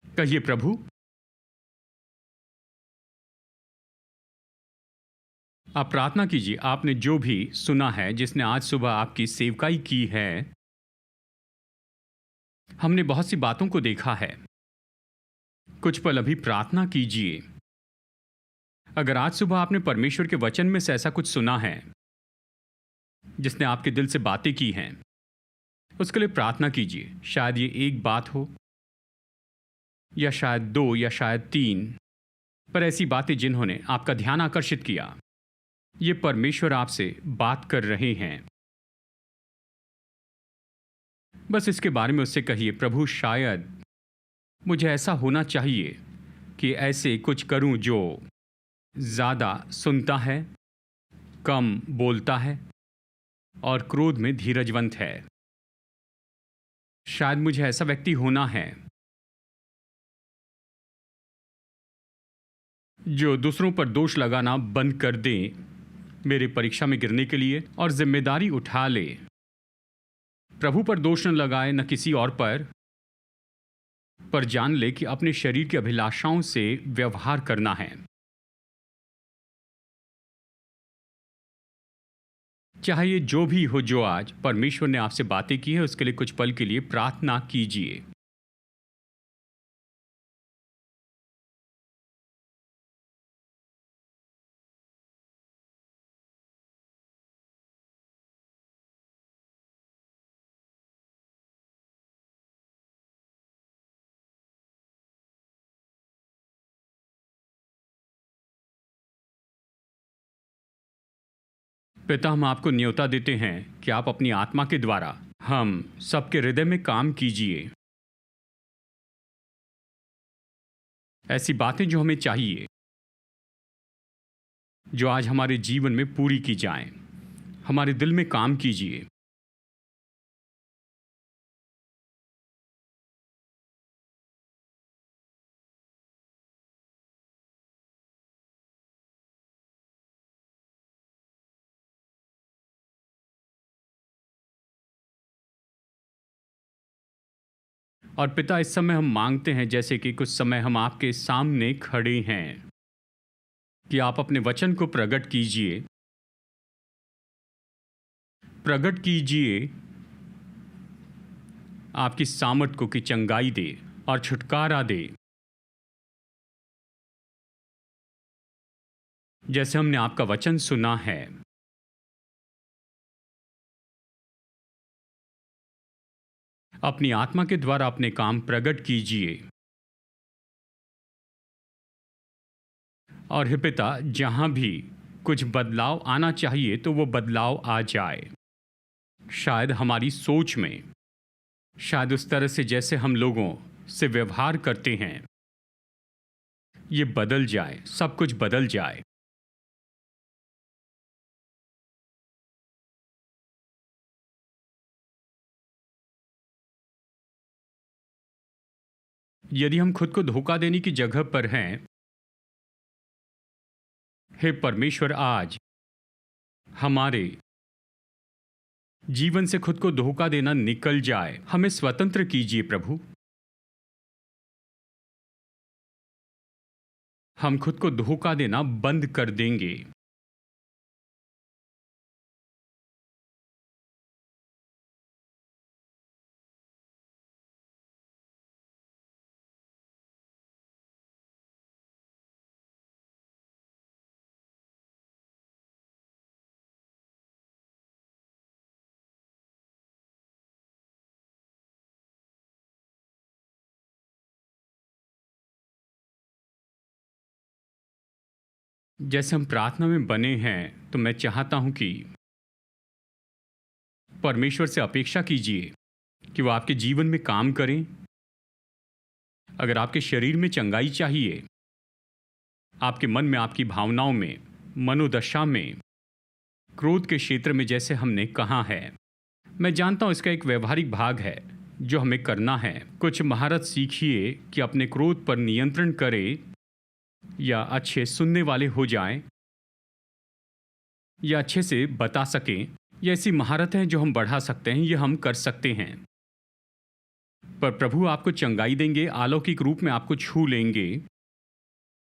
कहिए, प्रभु, आप प्रार्थना कीजिए। आपने जो भी सुना है, जिसने आज सुबह आपकी सेवकाई की है, हमने बहुत सी बातों को देखा है। कुछ पल अभी प्रार्थना कीजिए। अगर आज सुबह आपने परमेश्वर के वचन में से ऐसा कुछ सुना है जिसने आपके दिल से बातें की हैं, उसके लिए प्रार्थना कीजिए। शायद ये एक बात हो, या शायद 2, या शायद 3, पर ऐसी बातें जिन्होंने आपका ध्यान आकर्षित किया। ये परमेश्वर आपसे बात कर रहे हैं। बस इसके बारे में उससे कहिए, प्रभु, शायद मुझे ऐसा होना चाहिए कि ऐसे कुछ करूं जो ज़्यादा सुनता है, कम बोलता है और क्रोध में धीरजवंत है। शायद मुझे ऐसा व्यक्ति होना है जो दूसरों पर दोष लगाना बंद कर दे मेरे परीक्षा में गिरने के लिए और जिम्मेदारी उठा ले। प्रभु पर दोष न लगाए, न किसी और पर जान ले कि अपने शरीर की अभिलाषाओं से व्यवहार करना है। चाहे ये जो भी हो जो आज परमेश्वर ने आपसे बातें की है, उसके लिए कुछ पल के लिए प्रार्थना कीजिए। पिता, हम आपको न्योता देते हैं कि आप अपनी आत्मा के द्वारा हम सबके हृदय में काम कीजिए। ऐसी बातें जो हमें चाहिए, जो आज हमारे जीवन में पूरी की जाएं, हमारे दिल में काम कीजिए। और पिता, इस समय हम मांगते हैं, जैसे कि कुछ समय हम आपके सामने खड़े हैं, कि आप अपने वचन को प्रकट कीजिए। प्रकट कीजिए आपकी सामर्थ को, कि चंगाई दे और छुटकारा दे। जैसे हमने आपका वचन सुना है, अपनी आत्मा के द्वारा अपने काम प्रकट कीजिए। और हे पिता, जहां भी कुछ बदलाव आना चाहिए तो वो बदलाव आ जाए। शायद हमारी सोच में, शायद उस तरह से जैसे हम लोगों से व्यवहार करते हैं, ये बदल जाए, सब कुछ बदल जाए। यदि हम खुद को धोखा देने की जगह पर हैं, हे परमेश्वर, आज हमारे जीवन से खुद को धोखा देना निकल जाए। हमें स्वतंत्र कीजिए प्रभु। हम खुद को धोखा देना बंद कर देंगे। जैसे हम प्रार्थना में बने हैं, तो मैं चाहता हूं कि परमेश्वर से अपेक्षा कीजिए कि वो आपके जीवन में काम करें। अगर आपके शरीर में चंगाई चाहिए, आपके मन में, आपकी भावनाओं में, मनोदशा में, क्रोध के क्षेत्र में, जैसे हमने कहा है, मैं जानता हूं इसका एक व्यवहारिक भाग है जो हमें करना है। कुछ महारत सीखिए कि अपने क्रोध पर नियंत्रण करें, या अच्छे सुनने वाले हो जाएं, या अच्छे से बता सकें। ये ऐसी महारत है जो हम बढ़ा सकते हैं, ये हम कर सकते हैं। पर प्रभु आपको चंगाई देंगे, अलौकिक रूप में आपको छू लेंगे।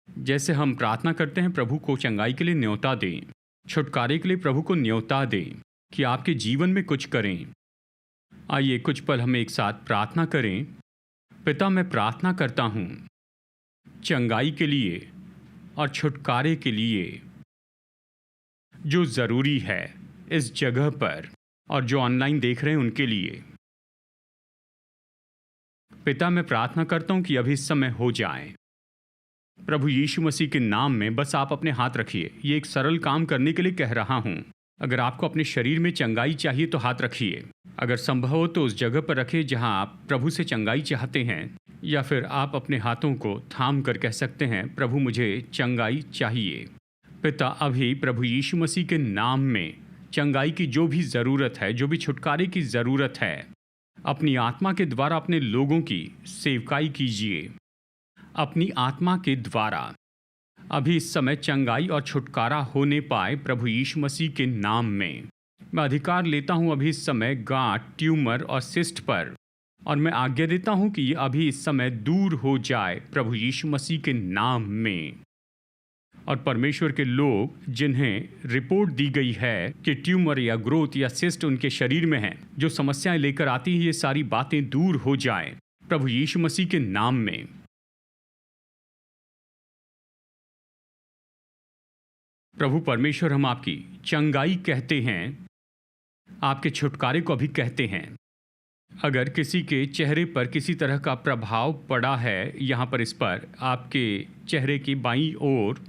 जैसे हम प्रार्थना करते हैं, प्रभु को चंगाई के लिए न्योता दें, छुटकारे के लिए प्रभु को न्योता दें कि आपके जीवन में कुछ करें। आइए कुछ पल हम एक साथ प्रार्थना करें। पिता, मैं प्रार्थना करता हूँ चंगाई के लिए और छुटकारे के लिए जो ज़रूरी है इस जगह पर, और जो ऑनलाइन देख रहे हैं उनके लिए। पिता, मैं प्रार्थना करता हूं कि अभी इस समय हो जाए। प्रभु यीशु मसीह के नाम में बस आप अपने हाथ रखिए। ये एक सरल काम करने के लिए कह रहा हूं। अगर आपको अपने शरीर में चंगाई चाहिए तो हाथ रखिए। अगर संभव हो तो उस जगह पर रखिए जहां आप प्रभु से चंगाई चाहते हैं, या फिर आप अपने हाथों को थाम कर कह सकते हैं, प्रभु मुझे चंगाई चाहिए। पिता, अभी प्रभु यीशु मसीह के नाम में चंगाई की जो भी ज़रूरत है, जो भी छुटकारे की ज़रूरत है, अपनी आत्मा के द्वारा अपने लोगों की सेवकाई कीजिए। अपनी आत्मा के द्वारा अभी इस समय चंगाई और छुटकारा होने पाए प्रभु यीशु मसीह के नाम में। मैं अधिकार लेता हूँ अभी इस समय गांठ, ट्यूमर और सिस्ट पर, और मैं आज्ञा देता हूँ कि ये अभी इस समय दूर हो जाए प्रभु यीशु मसीह के नाम में। और परमेश्वर के लोग जिन्हें रिपोर्ट दी गई है कि ट्यूमर या ग्रोथ या सिस्ट उनके शरीर में है, जो समस्याएं लेकर आती हैं, ये सारी बातें दूर हो जाएं प्रभु यीशु मसीह के नाम में। प्रभु परमेश्वर, हम आपकी चंगाई कहते हैं, आपके छुटकारे को अभी कहते हैं। अगर किसी के चेहरे पर किसी तरह का प्रभाव पड़ा है, यहाँ पर इस पर आपके चेहरे की बाईं ओर,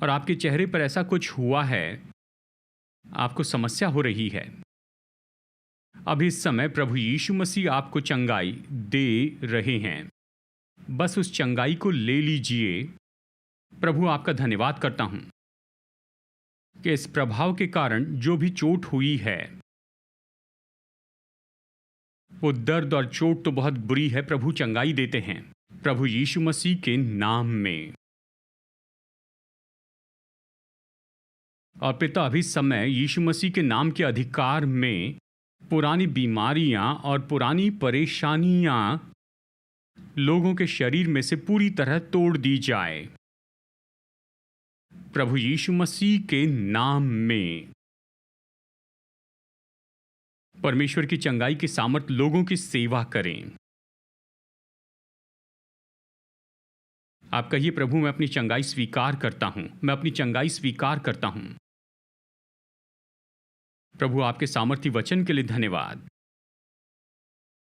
और आपके चेहरे पर ऐसा कुछ हुआ है, आपको समस्या हो रही है, अभी इस समय प्रभु यीशु मसीह आपको चंगाई दे रहे हैं। बस उस चंगाई को ले लीजिए। प्रभु, आपका धन्यवाद करता हूँ कि इस प्रभाव के कारण जो भी चोट हुई है, वो दर्द और चोट तो बहुत बुरी है, प्रभु चंगाई देते हैं प्रभु यीशु मसीह के नाम में। और पिता, अभी समय यीशु मसीह के नाम के अधिकार में पुरानी बीमारियां और पुरानी परेशानियां लोगों के शरीर में से पूरी तरह तोड़ दी जाए प्रभु यीशु मसीह के नाम में। परमेश्वर की चंगाई की सामर्थ लोगों की सेवा करें। आप कहिए, प्रभु मैं अपनी चंगाई स्वीकार करता हूं, मैं अपनी चंगाई स्वीकार करता हूं। प्रभु, आपके सामर्थी वचन के लिए धन्यवाद,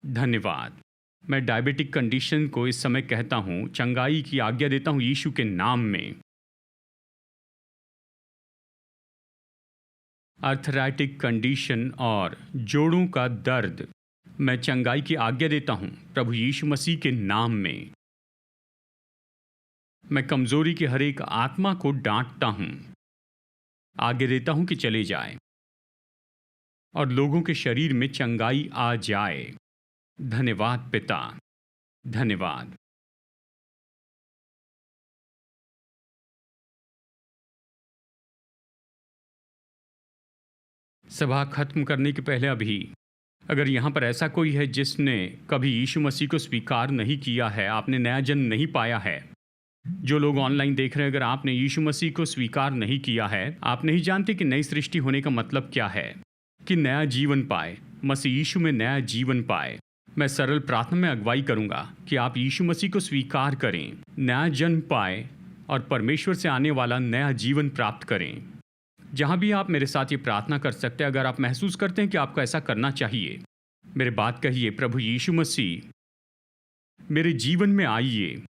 धन्यवाद। मैं डायबिटिक कंडीशन को इस समय कहता हूं, चंगाई की आज्ञा देता हूं यीशु के नाम में। आर्थराइटिक कंडीशन और जोड़ों का दर्द, मैं चंगाई की आज्ञा देता हूं प्रभु यीशु मसीह के नाम में। मैं कमजोरी की हर एक आत्मा को डांटता हूं, आज्ञा देता हूं कि चले जाए और लोगों के शरीर में चंगाई आ जाए। धन्यवाद पिता, धन्यवाद। सभा खत्म करने के पहले अभी अगर यहाँ पर ऐसा कोई है जिसने कभी यीशु मसीह को स्वीकार नहीं किया है, आपने नया जन्म नहीं पाया है, जो लोग ऑनलाइन देख रहे हैं, अगर आपने यीशु मसीह को स्वीकार नहीं किया है, आप नहीं जानते कि नई सृष्टि होने का मतलब क्या है, कि नया जीवन पाए, मसीह यीशु में नया जीवन पाए। मैं सरल प्रार्थना में अगुवाई करूंगा कि आप यीशु मसीह को स्वीकार करें, नया जन्म पाए और परमेश्वर से आने वाला नया जीवन प्राप्त करें। जहाँ भी आप मेरे साथ ये प्रार्थना कर सकते हैं, अगर आप महसूस करते हैं कि आपको ऐसा करना चाहिए, मेरे बात कहिए, प्रभु यीशु मसीह मेरे जीवन में आइए,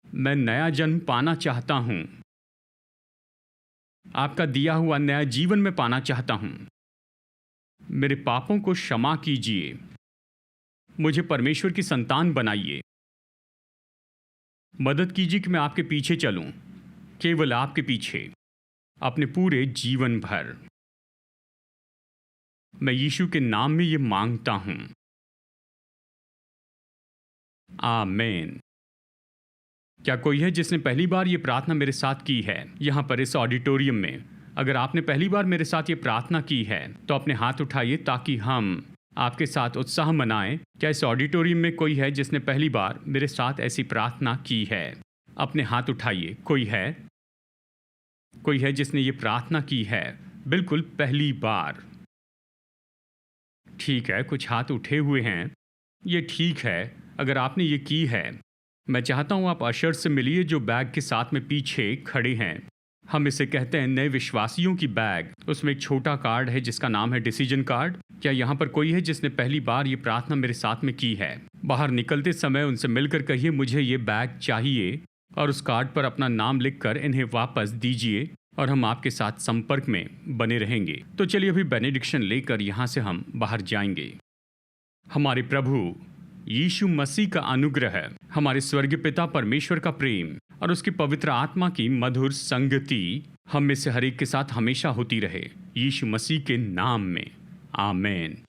मैं नया जन्म पाना चाहता हूँ, आपका दिया हुआ नया जीवन में पाना चाहता हूँ। मेरे पापों को क्षमा कीजिए, मुझे परमेश्वर की संतान बनाइए। मदद कीजिए कि मैं आपके पीछे चलूं, केवल आपके पीछे, अपने पूरे जीवन भर। मैं यीशु के नाम में ये मांगता हूं, आमीन। क्या कोई है जिसने पहली बार ये प्रार्थना मेरे साथ की है यहाँ पर इस ऑडिटोरियम में? अगर आपने पहली बार मेरे साथ ये प्रार्थना की है तो अपने हाथ उठाइए ताकि हम आपके साथ उत्साह मनाएं। क्या इस ऑडिटोरियम में कोई है जिसने पहली बार मेरे साथ ऐसी प्रार्थना की है? अपने हाथ उठाइए। कोई है? कोई है जिसने ये प्रार्थना की है बिल्कुल पहली बार? ठीक है, कुछ हाथ उठे हुए हैं, ये ठीक है। अगर आपने ये की है, मैं चाहता हूँ आप अशर से मिलिए जो बैग के साथ में पीछे खड़े हैं। हम इसे कहते हैं नए विश्वासियों की बैग। उसमें एक छोटा कार्ड है जिसका नाम है डिसीजन कार्ड। क्या यहाँ पर कोई है जिसने पहली बार ये प्रार्थना मेरे साथ में की है? बाहर निकलते समय उनसे मिलकर कहिए मुझे ये बैग चाहिए, और उस कार्ड पर अपना नाम लिखकर इन्हें वापस दीजिए और हम आपके साथ संपर्क में बने रहेंगे। तो चलिए अभी बेनेडिक्शन लेकर यहाँ से हम बाहर जाएंगे। हमारे प्रभु यीशु मसीह का अनुग्रह, हमारे स्वर्गीय पिता परमेश्वर का प्रेम और उसकी पवित्र आत्मा की मधुर संगति हम में से हर एक के साथ हमेशा होती रहे, यीशु मसीह के नाम में, आमीन।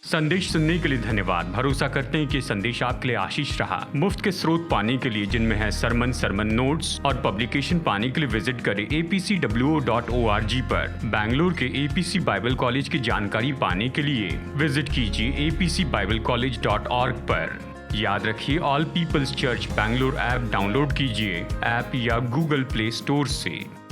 संदेश सुनने के लिए धन्यवाद। भरोसा करते हैं कि संदेश आपके लिए आशीष रहा। मुफ्त के स्रोत पाने के लिए, जिनमें है सरमन नोट्स और पब्लिकेशन, पाने के लिए विजिट करें apcwo.org पर। बैंगलोर के APC बाइबल कॉलेज की जानकारी पाने के लिए विजिट कीजिए apcbiblecollege.org पर। याद रखिए, all peoples church Bangalore app download कीजिए ऐप या गूगल प्ले स्टोर से।